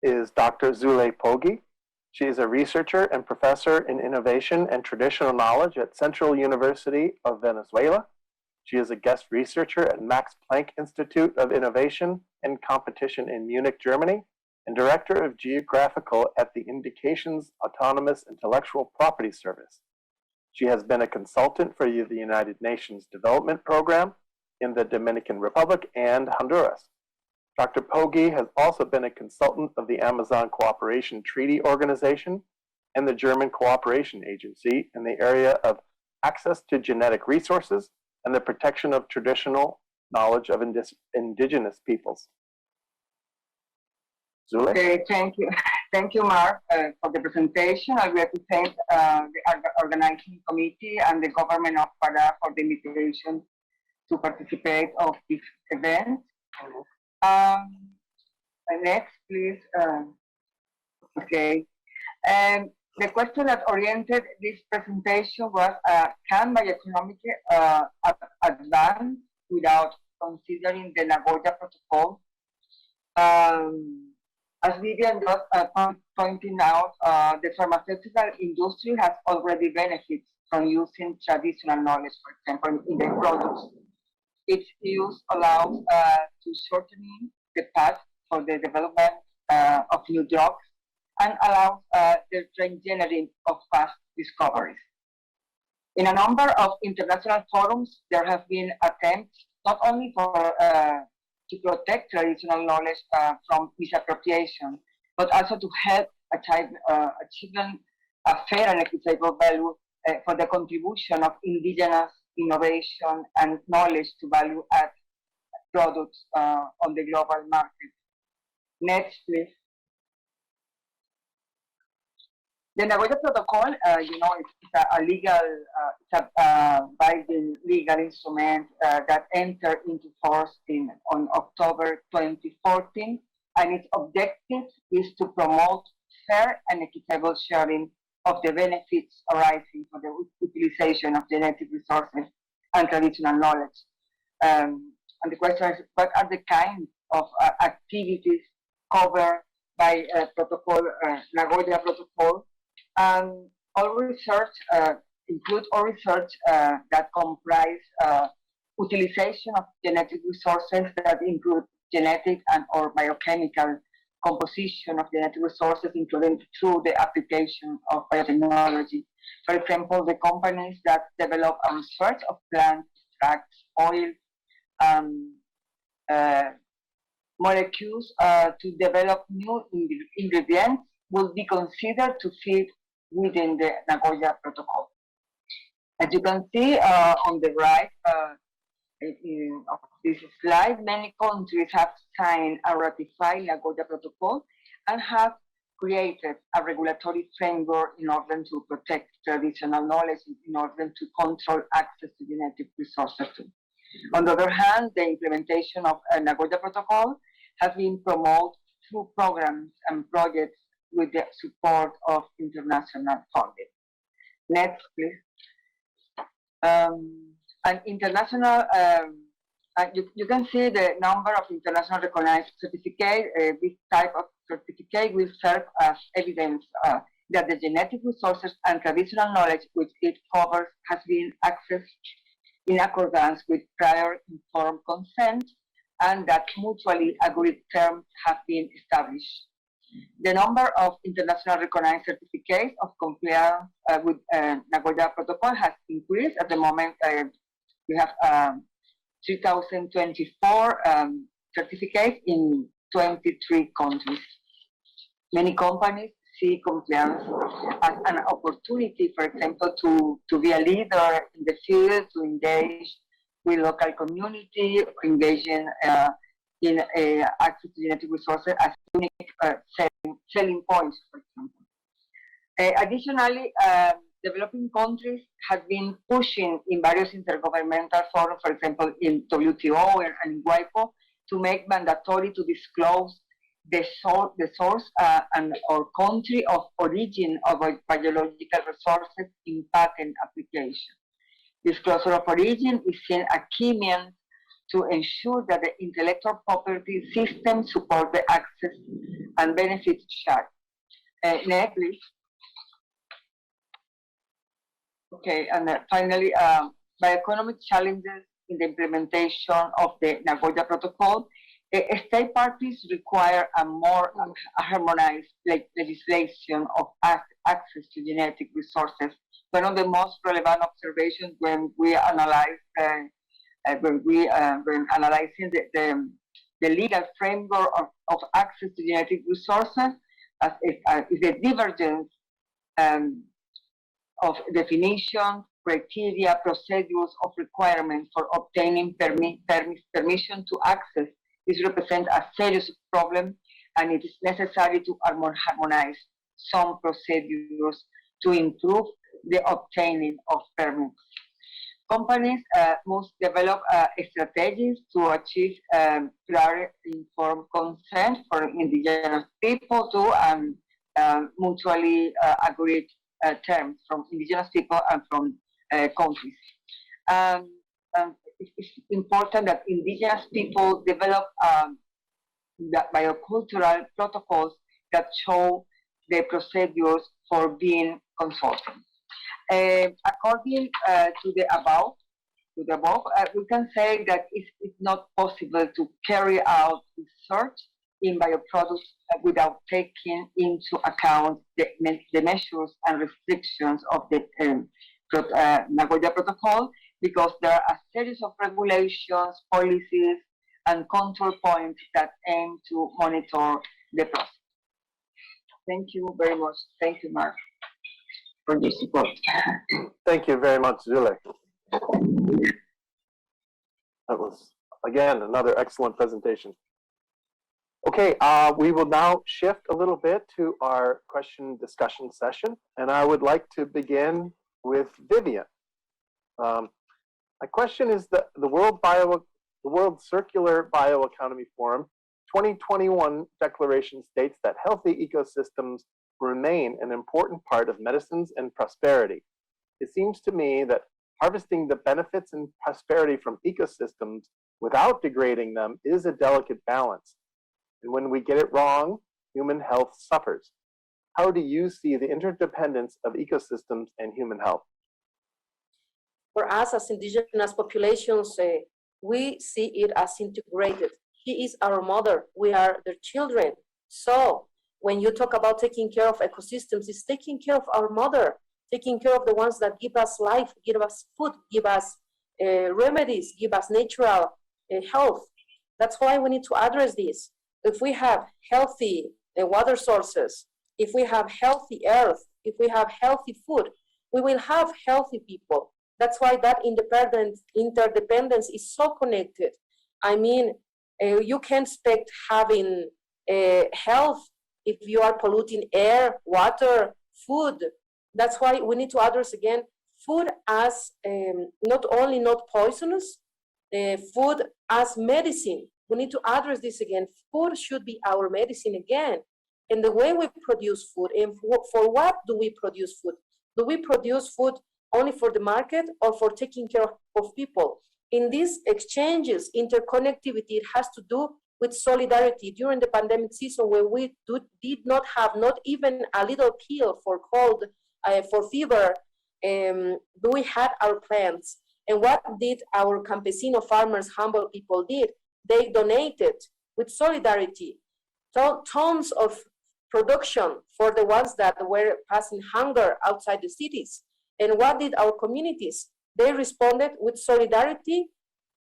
is Dr. Zulay Poggi. She is a researcher and professor in innovation and traditional knowledge at Central University of Venezuela. She is a guest researcher at Max Planck Institute of Innovation and Competition in Munich, Germany, and director of geographical at the Indications Autonomous Intellectual Property Service. She has been a consultant for the United Nations Development Program in the Dominican Republic and Honduras. Dr. Poggi has also been a consultant of the Amazon Cooperation Treaty Organization and the German Cooperation Agency in the area of access to genetic resources and the protection of traditional knowledge of indigenous peoples. Zulay? Okay, thank you. Thank you, Mark, for the presentation. I represent the organizing committee and the government of Pará for the invitation to participate of this event. Next, please. Okay. The question that oriented this presentation was, can bioeconomy advance without considering the Nagoya Protocol? As Vivian was pointing out, the pharmaceutical industry has already benefited from using traditional knowledge, for example, in their products. Its use allows to shortening the path for the development of new drugs and allows the engineering of fast discoveries. In a number of international forums, there have been attempts not only to protect traditional knowledge from misappropriation, but also to help achieving a fair and equitable value for the contribution of indigenous innovation and knowledge to value-add products on the global market. Next, please. The Nagoya Protocol, it's a legal, binding legal instrument that entered into force on October 2014, and its objective is to promote fair and equitable sharing of the benefits arising from the utilization of genetic resources and traditional knowledge. And the question is, what are the kinds of activities covered by Nagoya Protocol? All research includes all research that comprise utilization of genetic resources that include genetic and or biochemical composition of genetic resources, including through the application of biotechnology. For example, the companies that develop a research of plants, extracts, oil, molecules to develop new ingredients will be considered to fit within the Nagoya Protocol. As you can see on the right of this slide, many countries have signed and ratified Nagoya Protocol and have created a regulatory framework in order to protect traditional knowledge, in order to control access to genetic resources. On the other hand, the implementation of Nagoya Protocol has been promoted through programs and projects with the support of international funding. Next, please. An international, you can see the number of international recognized certificates. This type of certificate will serve as evidence that the genetic resources and traditional knowledge which it covers has been accessed in accordance with prior informed consent and that mutually agreed terms have been established. The number of international recognized certificates of compliance with Nagoya Protocol has increased. At the moment, we have 3,024 certificates in 23 countries. Many companies see compliance as an opportunity, for example, to be a leader in the field, to engage with local community, engaging in access to genetic resources as unique selling points, for example. Additionally, developing countries have been pushing in various intergovernmental forums, for example, in WTO and in WIPO, to make mandatory to disclose the source and or country of origin of biological resources in patent application. Disclosure of origin is seen a key means to ensure that the intellectual property system supports the access and benefits shared. Next, please. Okay, and finally, bioeconomic challenges in the implementation of the Nagoya Protocol. State parties require a more harmonized legislation of access to genetic resources. One of the most relevant observations when we analyze when analyzing the legal framework of access to genetic resources is the divergence of definition, criteria, procedures of requirements for obtaining permission to access. This represents a serious problem, and it is necessary to harmonize some procedures to improve the obtaining of permits. Companies must develop strategies to achieve clear informed consent for indigenous people to mutually agreed terms from indigenous people and from countries. It's important that indigenous people develop biocultural protocols that show the procedures for being consulted. According to the above, we can say that it's not possible to carry out research in bioproducts without taking into account the measures and restrictions of the Nagoya Protocol, because there are a series of regulations, policies, and control points that aim to monitor the process. Thank you very much. Thank you, Mark, for your support. Thank you very much, Zulay. That was, again, another excellent presentation. Okay, we will now shift a little bit to our question discussion session, and I would like to begin with Vivian. My question is the World Circular Bioeconomy Forum 2021 declaration states that healthy ecosystems remain an important part of medicines and prosperity. It seems to me that harvesting the benefits and prosperity from ecosystems without degrading them is a delicate balance. And when we get it wrong, human health suffers. How do you see the interdependence of ecosystems and human health? For us as indigenous populations, we see it as integrated. She is our mother, we are their children. So when you talk about taking care of ecosystems, it's taking care of our mother, taking care of the ones that give us life, give us food, give us remedies, give us natural health. That's why we need to address this. If we have healthy water sources, if we have healthy earth, if we have healthy food, we will have healthy people. That's why that interdependence is so connected. I mean, you can't expect having health if you are polluting air, water, food. That's why we need to address again food as not only not poisonous, food as medicine. We need to address this again. Food should be our medicine again. And the way we produce food, and for what do we produce food? Do we produce food only for the market or for taking care of people? In these exchanges, interconnectivity, it has to do with solidarity. During the pandemic season, where we did not have not even a little pill for cold, for fever, we had our plants. And what did our campesino farmers, humble people did? They donated with solidarity tons of production for the ones that were passing hunger outside the cities. And what did our communities? They responded with solidarity,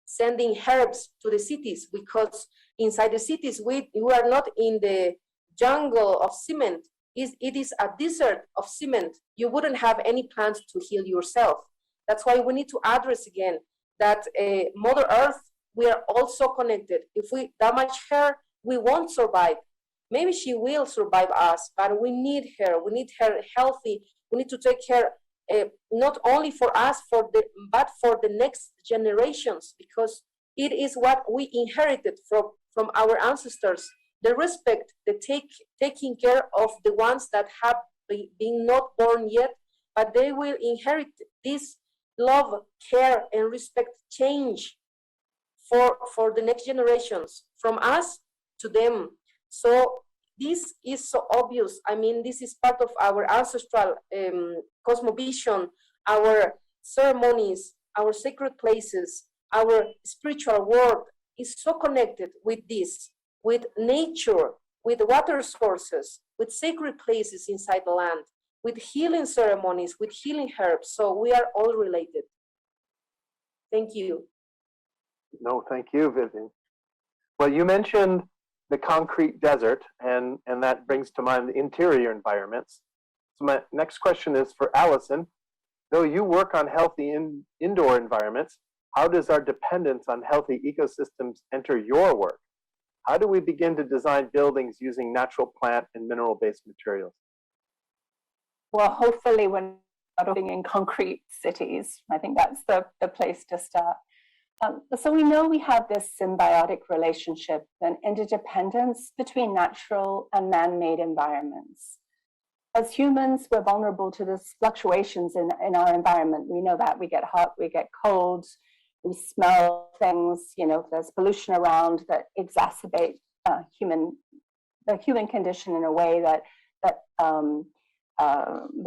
sending herbs to the cities, because inside the cities, we are not in the jungle of cement. It is a desert of cement. You wouldn't have any plants to heal yourself. That's why we need to address again that Mother Earth, we are also connected. If we damage her, we won't survive. Maybe she will survive us, but we need her. We need her healthy. We need to take care not only for us, but for the next generations, because it is what we inherited from our ancestors. The respect, the taking care of the ones that have been not born yet, but they will inherit this love, care, and respect change for the next generations, from us to them. So this is so obvious. I mean, this is part of our ancestral cosmovision, our ceremonies, our sacred places, our spiritual world is so connected with this, with nature, with water sources, with sacred places inside the land, with healing ceremonies, with healing herbs. So we are all related. Thank you. No, thank you, Vivian. Well, you mentioned the concrete desert, and that brings to mind the interior environments. So my next question is for Alison. Though you work on healthy indoor environments, how does our dependence on healthy ecosystems enter your work? How do we begin to design buildings using natural plant and mineral-based materials? Well, hopefully we're not living in concrete cities. I think that's the place to start. So we know we have this symbiotic relationship and interdependence between natural and man-made environments. As humans, we're vulnerable to these fluctuations in our environment. We know that we get hot, we get cold, we smell things, you know, there's pollution around that exacerbate the human condition in a way that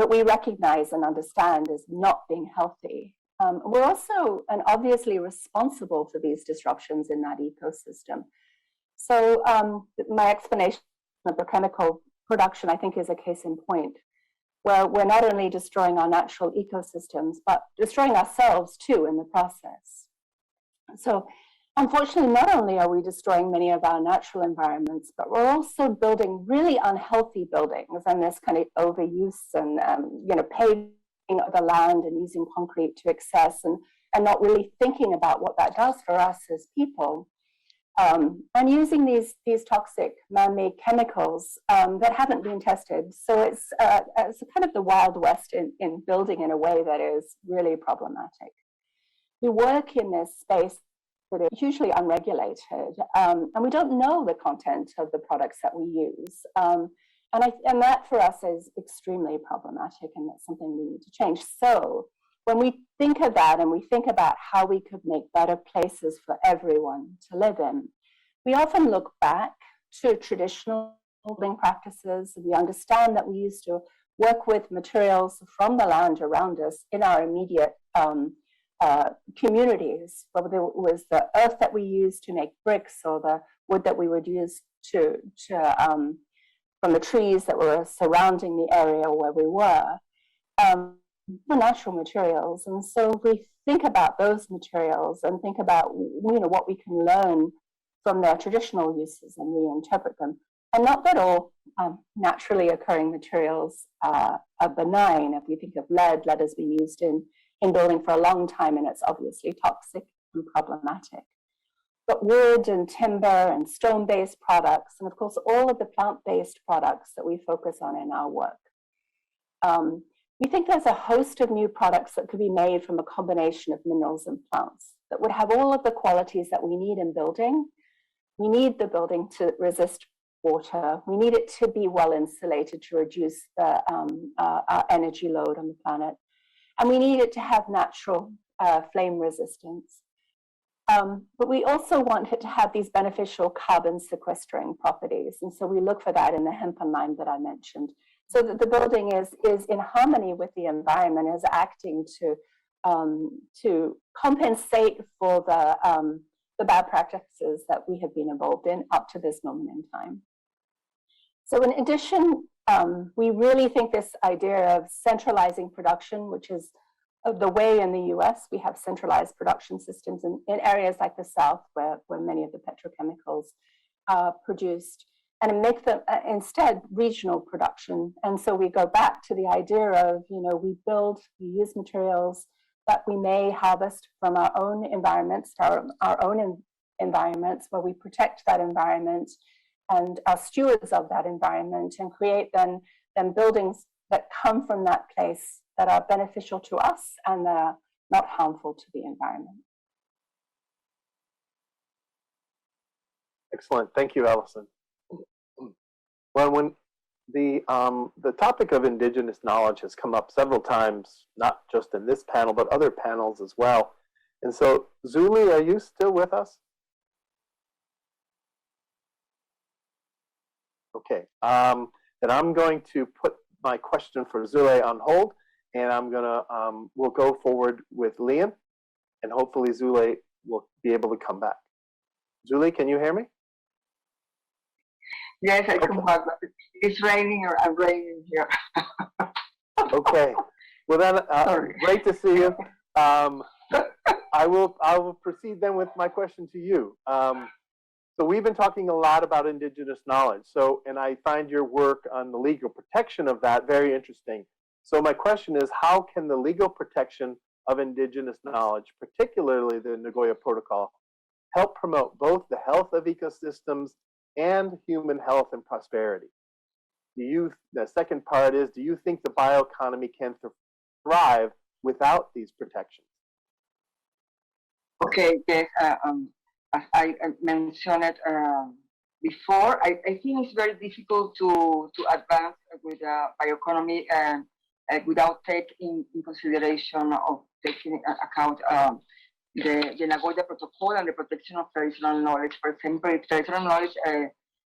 we recognize and understand as not being healthy. We're also and obviously responsible for these disruptions in that ecosystem. So my explanation of the chemical production, I think, is a case in point. where we're not only destroying our natural ecosystems, but destroying ourselves too in the process. So unfortunately, not only are we destroying many of our natural environments, but we're also building really unhealthy buildings, and this kind of overuse and paving the land and using concrete to excess, and not really thinking about what that does for us as people. And using these toxic man-made chemicals that haven't been tested. So it's kind of the Wild West in building in a way that is really problematic. We work in this space that is hugely unregulated, and we don't know the content of the products that we use. And that for us is extremely problematic, and that's something we need to change. So when we think of that and we think about how we could make better places for everyone to live in, we often look back to traditional building practices. We understand that we used to work with materials from the land around us in our immediate communities, whether it was the earth that we used to make bricks or the wood that we would use from the trees that were surrounding the area where we were. The natural materials, and so we think about those materials and think about what we can learn from their traditional uses and reinterpret them. And not that all naturally occurring materials are benign. If we think of lead has been used in building for a long time, and it's obviously toxic and problematic. But wood and timber and stone-based products, and of course all of the plant-based products that we focus on in our work. We think there's a host of new products that could be made from a combination of minerals and plants that would have all of the qualities that we need in building. We need the building to resist water. We need it to be well insulated to reduce the our energy load on the planet. And we need it to have natural flame resistance. But we also want it to have these beneficial carbon sequestering properties. And so we look for that in the hemp and lime that I mentioned, so that the building is in harmony with the environment, is acting to compensate for the bad practices that we have been involved in up to this moment in time. So in addition, we really think this idea of centralizing production, which is the way in the US we have centralized production systems in areas like the South, where many of the petrochemicals are produced, and make them instead regional production. And so we go back to the idea of, we use materials that we may harvest from our own environments, our own environments, where we protect that environment and are stewards of that environment, and create then buildings that come from that place that are beneficial to us and that are not harmful to the environment. Excellent. Thank you, Alison. Well, when the topic of indigenous knowledge has come up several times, not just in this panel, but other panels as well. And so, Zulay, are you still with us? Okay. Then I'm going to put my question for Zulay on hold, and we'll go forward with Lian, and hopefully Zulay will be able to come back. Zulay, can you hear me? Yes, I can back. It's raining, or I'm raining here. Okay. Well then, great to see you. I will proceed then with my question to you. So we've been talking a lot about indigenous knowledge. And I find your work on the legal protection of that very interesting. So my question is, how can the legal protection of indigenous knowledge, particularly the Nagoya Protocol, help promote both the health of ecosystems and human health and prosperity? The second part is, do you think the bioeconomy can thrive without these protections? Okay, yes, as I mentioned before, I think it's very difficult to advance with bioeconomy without taking in consideration of taking account the Nagoya Protocol and the protection of traditional knowledge. For example, if traditional knowledge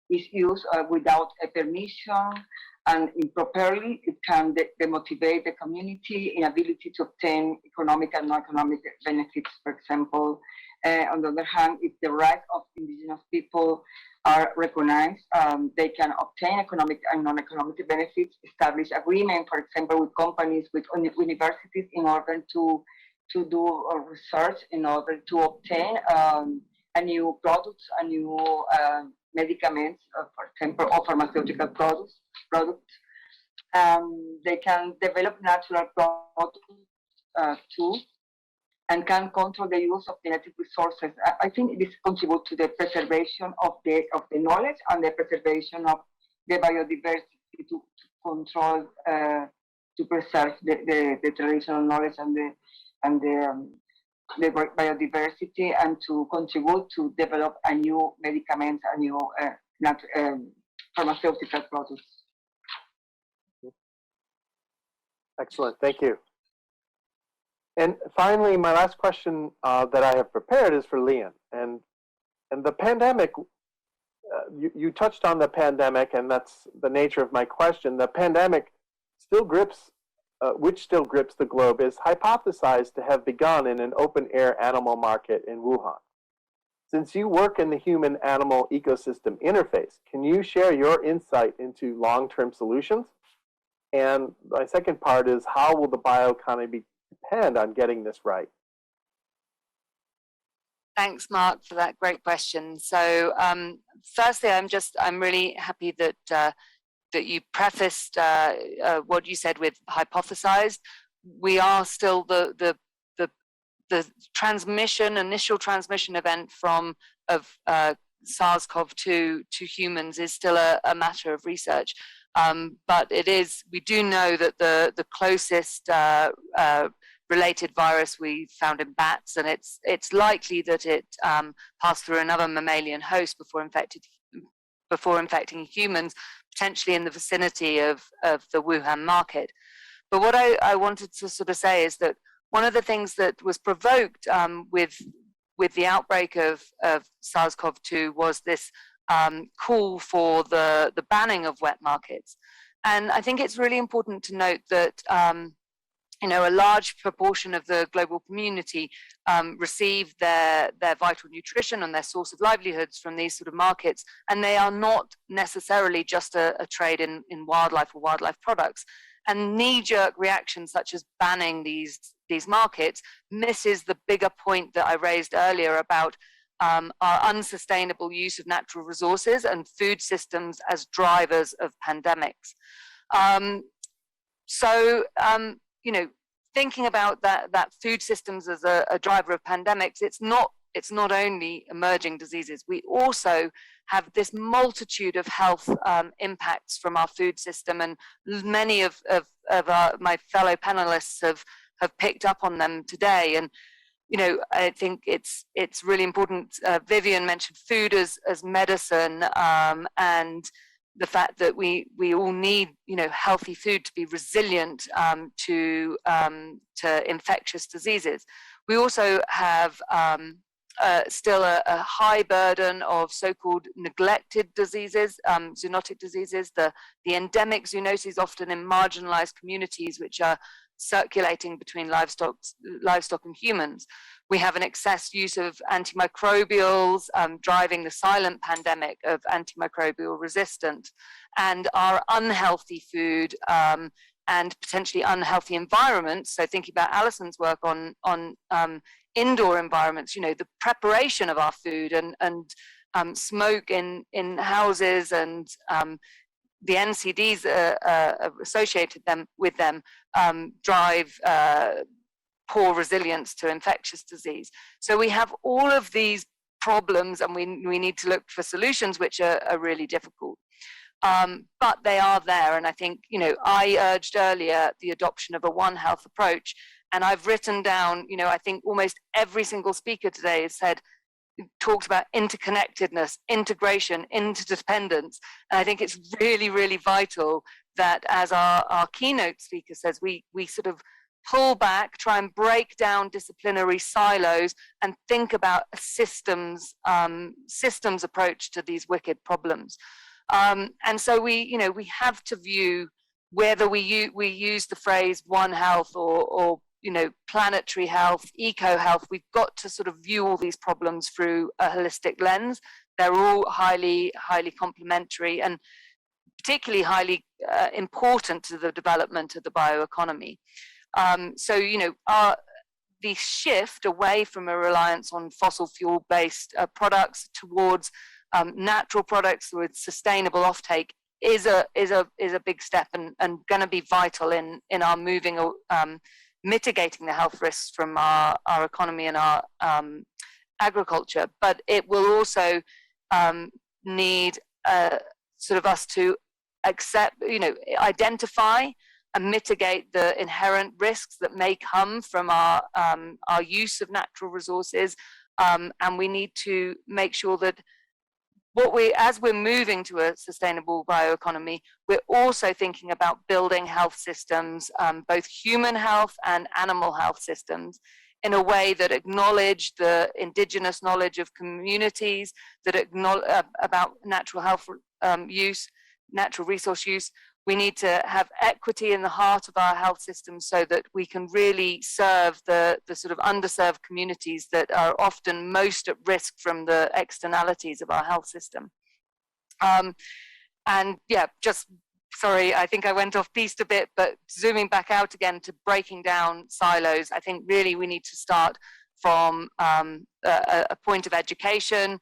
is used without a permission and improperly, it can demotivate the community, inability to obtain economic and non-economic benefits, for example, On the other hand, if the rights of indigenous people are recognized, they can obtain economic and non-economic benefits, establish agreement, for example, with companies, with universities, in order to do research, in order to obtain a new products, a new medicaments, for example, or pharmaceutical products. They can develop natural products too, and can control the use of genetic resources. I think this contributes to the preservation of the knowledge and the preservation of the biodiversity, to control, to preserve the traditional knowledge and the biodiversity, and to contribute to develop a new medicament, a new pharmaceutical products. Excellent, thank you. And finally, my last question that I have prepared is for Lian. And the pandemic, you touched on the pandemic, and that's the nature of my question. The pandemic still grips, which still grips the globe, is hypothesized to have begun in an open-air animal market in Wuhan. Since you work in the human-animal ecosystem interface, can you share your insight into long-term solutions? And my second part is, how will the bioeconomy depend on getting this right? Thanks, Mark, for that great question. So, firstly, I'm really happy that that you prefaced what you said with hypothesized. We are still the initial transmission event of SARS-CoV-2 to humans is still a matter of research. But we do know that the closest related virus we found in bats, and it's likely that it passed through another mammalian host before infecting humans, potentially in the vicinity of the Wuhan market. But what I wanted to sort of say is that one of the things that was provoked with the outbreak of SARS-CoV-2 was this call for the banning of wet markets. And I think it's really important to note that a large proportion of the global community receive their vital nutrition and their source of livelihoods from these sort of markets, and they are not necessarily just a trade in wildlife or wildlife products. And knee-jerk reactions such as banning these markets misses the bigger point that I raised earlier about our unsustainable use of natural resources and food systems as drivers of pandemics. Thinking about that food systems as a driver of pandemics, it's not only emerging diseases. We also have this multitude of health impacts from our food system, and many of my fellow panelists have picked up on them today. And I think it's really important. Vivian mentioned food as medicine, and the fact that we all need healthy food to be resilient to infectious diseases. We also have still a high burden of so-called neglected diseases, zoonotic diseases, the endemic zoonoses, often in marginalized communities, which are circulating between livestock and humans. We have an excess use of antimicrobials, driving the silent pandemic of antimicrobial resistance, and our unhealthy food and potentially unhealthy environments. So thinking about Alison's work on indoor environments, the preparation of our food and smoke in houses, and the NCDs associated with them drive poor resilience to infectious disease. So we have all of these problems, and we need to look for solutions which are really difficult. But they are there, and I think, I urged earlier the adoption of a One Health approach, and I've written down, I think almost every single speaker today has talked about interconnectedness, integration, interdependence, and I think it's really, really vital that, as our keynote speaker says, we sort of pull back, try and break down disciplinary silos, and think about a systems approach to these wicked problems. And so we have to view whether we use the phrase One Health or planetary health, eco-health. We've got to sort of view all these problems through a holistic lens. They're all highly complementary and particularly highly important to the development of the bioeconomy. The shift away from a reliance on fossil fuel-based products towards natural products with sustainable offtake is a big step and going to be vital in our mitigating the health risks from our economy and our agriculture. But it will also need sort of us to accept, identify and mitigate the inherent risks that may come from our use of natural resources, and we need to make sure that as we're moving to a sustainable bioeconomy, we're also thinking about building health systems, both human health and animal health systems, in a way that acknowledge the indigenous knowledge of communities, that acknowledge about natural health use, natural resource use. We need to have equity in the heart of our health system so that we can really serve the sort of underserved communities that are often most at risk from the externalities of our health system. Sorry, I think I went off piste a bit, but zooming back out again to breaking down silos, I think really we need to start from a point of education,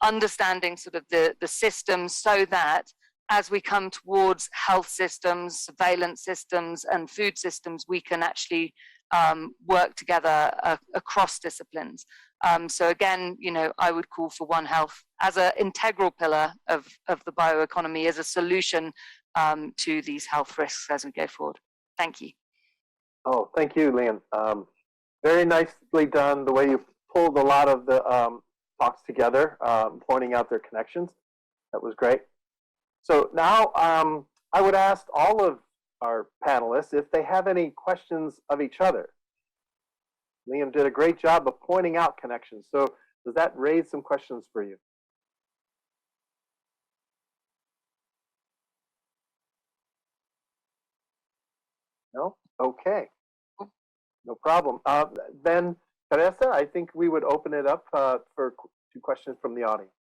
understanding sort of the systems, so that as we come towards health systems, surveillance systems, and food systems, we can actually work together across disciplines. So again, I would call for One Health as an integral pillar of the bioeconomy, as a solution to these health risks as we go forward. Thank you. Oh, thank you, Lian. Very nicely done, the way you pulled a lot of the talks together, pointing out their connections. That was great. So now I would ask all of our panelists if they have any questions of each other. Liam did a great job of pointing out connections. So does that raise some questions for you? No? Okay. No problem. Then, Teresa, I think we would open it up for 2 questions from the audience.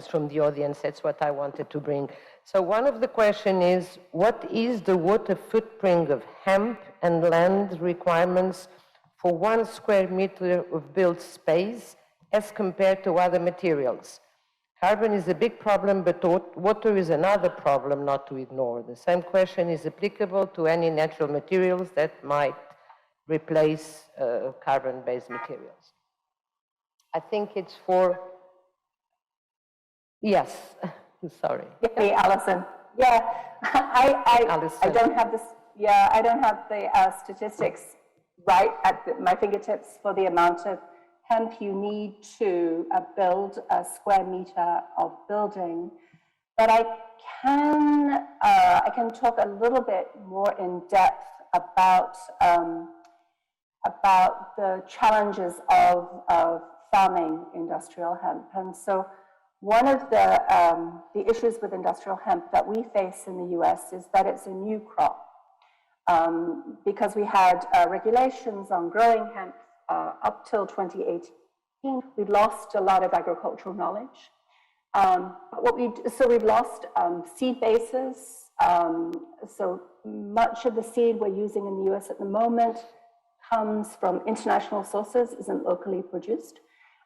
From the audience, that's what I wanted to bring. So one of the question is, what is the water footprint of hemp and land requirements for 1 square meter of built space as compared to other materials? Carbon is a big problem, but water is another problem not to ignore. The same question is applicable to any natural materials that might replace carbon-based materials. I think it's for... Yes, sorry. Hey, Alison. Yeah, I don't have this. Yeah, I don't have the statistics right at my fingertips for the amount of hemp you need to build a square meter of building, but I can talk a little bit more in depth about the challenges of farming industrial hemp. And so one of the issues with industrial hemp that we face in the US is that it's a new crop. Because we had regulations on growing hemp up till 2018, we lost a lot of agricultural knowledge. So we've lost seed bases. So much of the seed we're using in the US at the moment comes from international sources, isn't locally produced.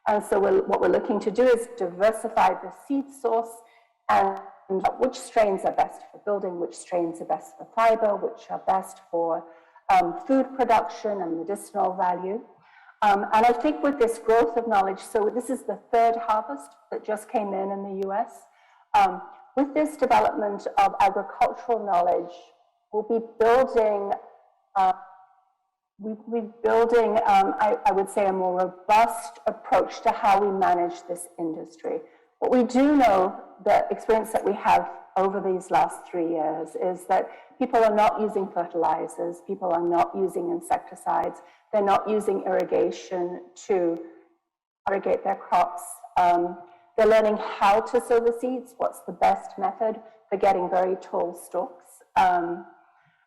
And so what we're looking to do is diversify the seed source and which strains are best for building, which strains are best for fiber, which are best for food production and medicinal value. And I think with this growth of knowledge, so this is the 3rd harvest that just came in the US. With this development of agricultural knowledge, we'll be building I would say, a more robust approach to how we manage this industry. What we do know, the experience that we have over these last 3 years, is that people are not using fertilizers, people are not using insecticides, they're not using irrigation to irrigate their crops. They're learning how to sow the seeds, what's the best method for getting very tall stalks.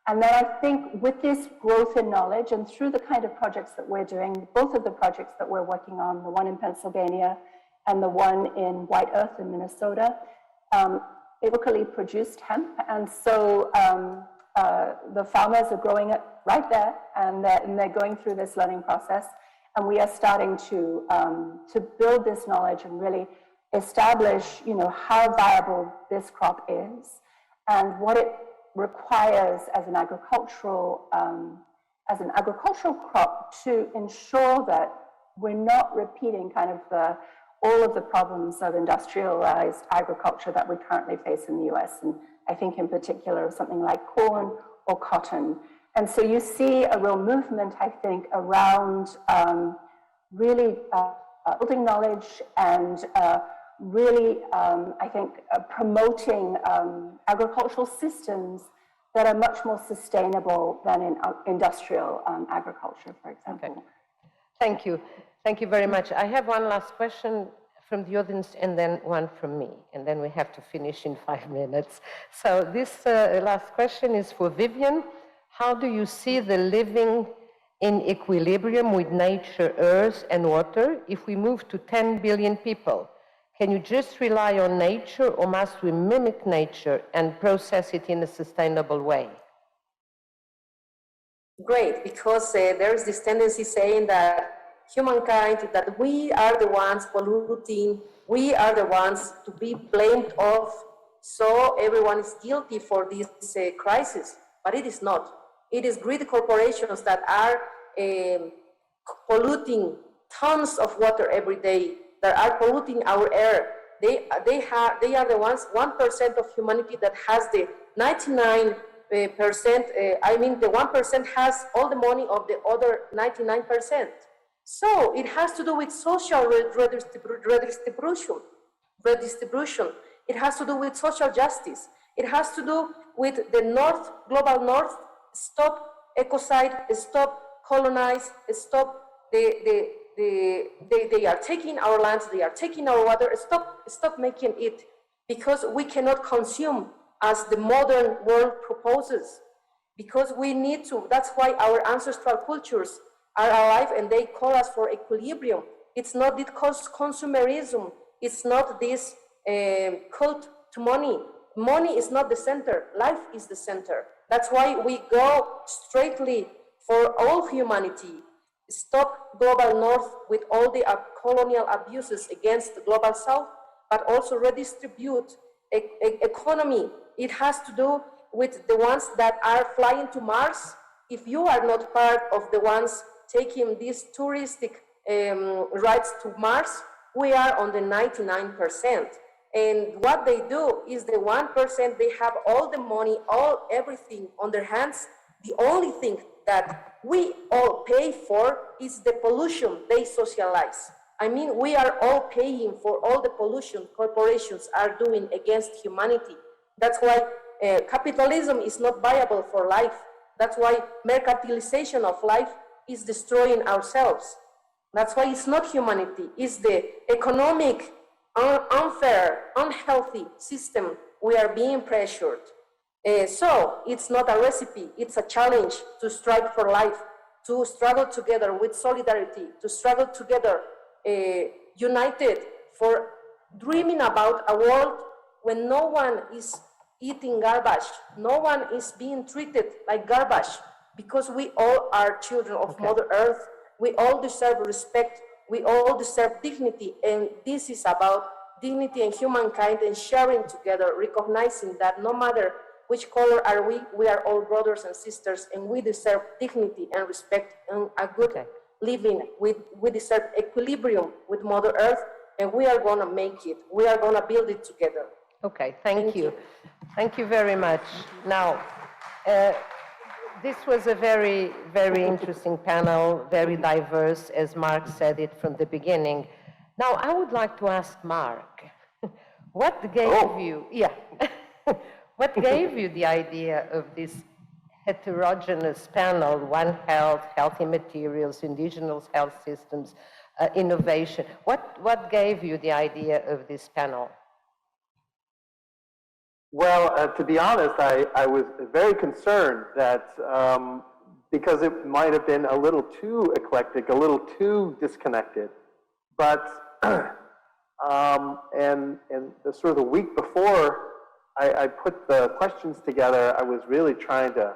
And then I think with this growth in knowledge and through the kind of projects that we're doing, both of the projects that we're working on, the one in Pennsylvania and the one in White Earth in Minnesota, it locally produced hemp. And so the farmers are growing it right there, and they're going through this learning process. And we are starting to build this knowledge and really establish, how viable this crop is and what it requires as an agricultural crop to ensure that we're not repeating kind of all of the problems of industrialized agriculture that we currently face in the US, and I think in particular something like corn or cotton. And so you see a real movement, I think, around really building knowledge and really, I think, promoting agricultural systems that are much more sustainable than in industrial agriculture, for example. Okay. Thank you. Thank you very much. I have one last question from the audience and then one from me, and then we have to finish in 5 minutes. So this last question is for Vivian. How do you see the living in equilibrium with nature, earth, and water if we move to 10 billion people? Can you just rely on nature, or must we mimic nature and process it in a sustainable way? Great, because there is this tendency saying that humankind, that we are the ones polluting, we are the ones to be blamed of, so everyone is guilty for this crisis, but it is not. It is greedy corporations that are polluting tons of water every day, that are polluting our air. They are the ones, 1% of humanity that has the 99%, the 1% has all the money of the other 99%. So it has to do with social redistribution. It has to do with social justice. It has to do with the North, global North, stop ecocide, stop colonize, stop they are taking our lands, they are taking our water, stop making it, because we cannot consume as the modern world proposes, because we need to. That's why our ancestral cultures are alive and they call us for equilibrium. It's not this consumerism, it's not this cult to money. Money is not the center, life is the center. That's why we go straightly for all humanity. Stop global North with all the colonial abuses against the global South, but also redistribute economy. It has to do with the ones that are flying to Mars. If you are not part of the ones taking these touristic rights to Mars, we are on the 99%. And what they do is the 1%, they have all the money, everything on their hands. The only thing that we all pay for is the pollution they socialize. I mean, we are all paying for all the pollution corporations are doing against humanity. That's why capitalism is not viable for life. That's why mercantilization of life is destroying ourselves. That's why it's not humanity, it's the economic, unfair, unhealthy system we are being pressured. So it's not a recipe, it's a challenge to strive for life, to struggle together with solidarity, to struggle together united for dreaming about a world when no one is eating garbage, no one is being treated like garbage, because we all are children of Mother Earth, we all deserve respect, we all deserve dignity, and this is about dignity and humankind and sharing together, recognizing that no matter which color are we are all brothers and sisters, and we deserve dignity and respect and a good living. We deserve equilibrium with Mother Earth, and we are gonna make it. We are gonna build it together. Okay, thank you. Thank you very much. Now, this was a very, very interesting panel, very diverse, as Mark said it from the beginning. Now, I would like to ask Mark, what gave you, what gave you the idea of this heterogeneous panel, One Health, Healthy Materials, Indigenous Health Systems, Innovation? What gave you the idea of this panel? Well, to be honest, I was very concerned that because it might have been a little too eclectic, a little too disconnected. But, and the sort of the week before I put the questions together, I was really trying to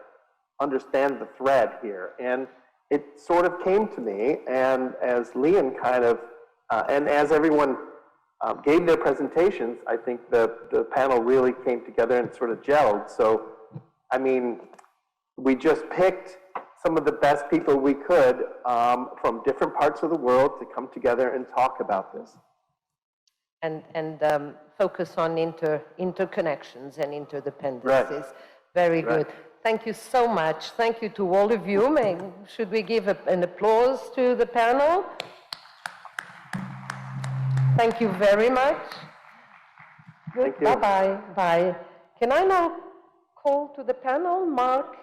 understand the thread here. And it sort of came to me, and as Lian kind of, and as everyone gave their presentations, I think the panel really came together and sort of gelled. So, I mean, we just picked some of the best people we could from different parts of the world to come together and talk about this. And focus on interconnections and interdependencies. Right. Very good. Thank you so much. Thank you to all of you. Should we give an applause to the panel? Thank you very much. Good. Bye-bye. Bye. Can I now call to the panel, Mark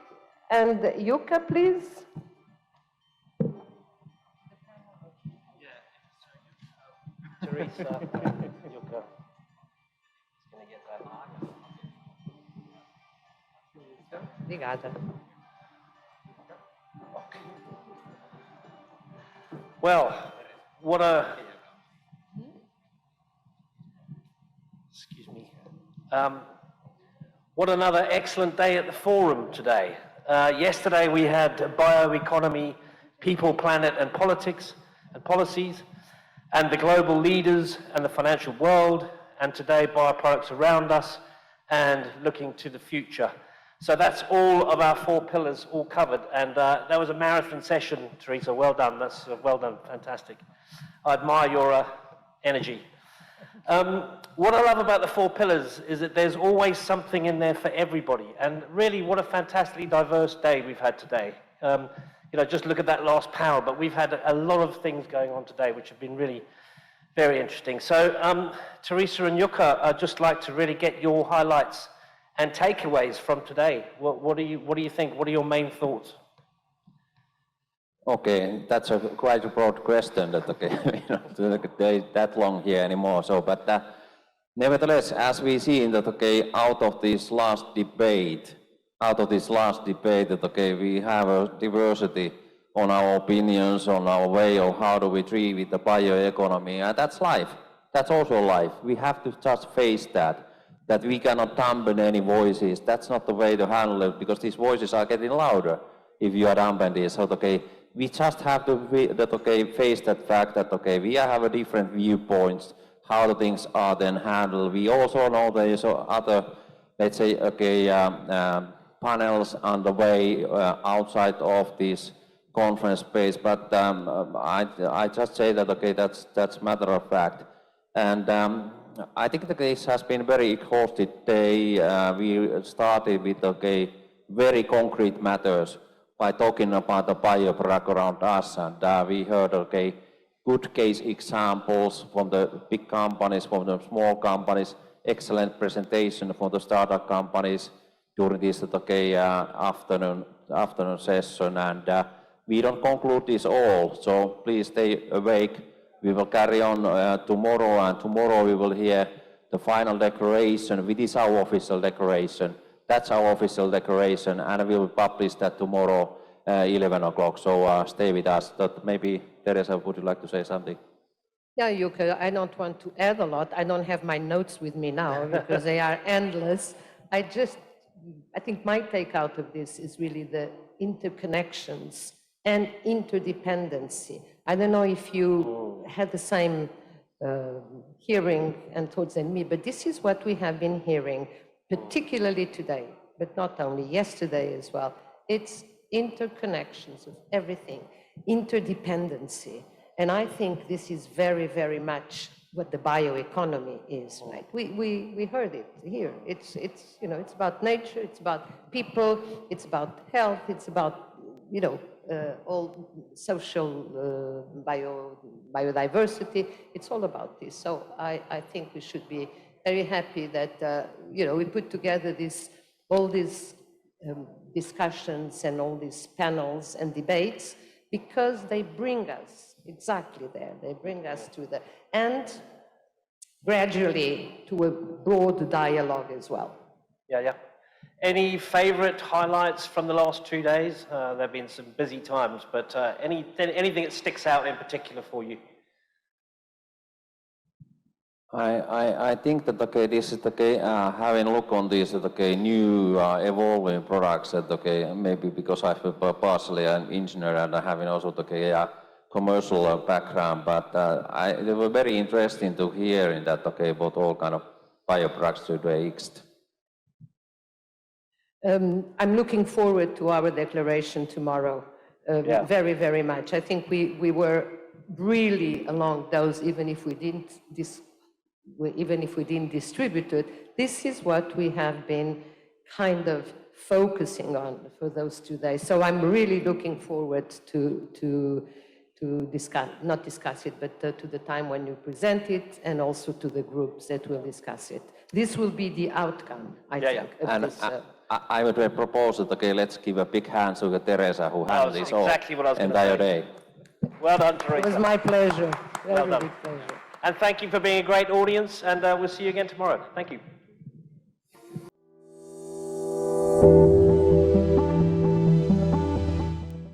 and Yuka, please? Teresa, Yuka. Obrigada. Well, what a, excuse me, what another excellent day at the forum today. Yesterday we had bioeconomy, people, planet and politics and policies, and the global leaders and the financial world, and today bioproducts around us and looking to the future. So that's all of our 4 pillars all covered, and that was a marathon session, Teresa. Well done. That's well done. Fantastic. I admire your energy. What I love about the 4 pillars is that there's always something in there for everybody, and really what a fantastically diverse day we've had today. You know, just look at that last panel, but we've had a lot of things going on today which have been really very interesting. So Teresa and Yuka, I'd just like to really get your highlights and takeaways from today. What do you think? What are your main thoughts? Okay, that's a quite a broad question. That okay, that long here anymore. So, but nevertheless, as we see in that okay, out of this last debate, that okay, we have a diversity on our opinions, on our way of how do we treat with the bioeconomy, and that's life. That's also life. We have to just face that we cannot dampen any voices. That's not the way to handle it, because these voices are getting louder if you are dampening. So okay, we just have to face that fact that okay, we have a different viewpoints, how the things are then handled. We also know there is other, let's say, okay, panels on the way outside of this conference space, but I just say that okay, that's matter of fact. And I think the case has been very exhausted day. We started with okay, very concrete matters by talking about the bioproduct around us, and we heard okay, good case examples from the big companies, from the small companies, excellent presentation from the startup companies during this okay, afternoon session, and we don't conclude this all, so please stay awake. We will carry on tomorrow, and tomorrow we will hear the final declaration, which is our official declaration. That's our official declaration, and we will publish that tomorrow 11 o'clock. So stay with us. Maybe Teresa, would you like to say something? Yeah, Yuka, I don't want to add a lot. I don't have my notes with me now because they are endless. I think my take out of this is really the interconnections and interdependency. I don't know if you had the same hearing and thoughts than me, but this is what we have been hearing, particularly today, but not only yesterday as well. It's interconnections of everything, interdependency. And I think this is very, very much what the bioeconomy is, right? We heard it here. It's you know, it's about nature, it's about people, it's about health, it's about, you know, all social biodiversity. It's all about this. So I think we should be very happy that you know, we put together all these discussions and all these panels and debates, because they bring us exactly there. They bring us to the and gradually to a broad dialogue as well. Yeah. Any favorite highlights from the last 2 days? There have been some busy times, but anything that sticks out in particular for you? I think that this is having a look on these new evolving products that maybe because I'm partially an engineer and having also commercial background, but they were very interesting to hear in that about all kind of bioproducts to exist. I'm looking forward to our declaration tomorrow very, very much. I think we were really along those, even if we didn't distribute it. This is what we have been kind of focusing on for those 2 days. So I'm really looking forward to discuss, not discuss it, but to the time when you present it, and also to the groups that will discuss it. This will be the outcome, I think. Of this, I would propose that, let's give a big hand to Teresa, who handled this exactly all entire day. Well done, Teresa. It was my pleasure. Well done. Big pleasure. And thank you for being a great audience, and we'll see you again tomorrow. Thank you.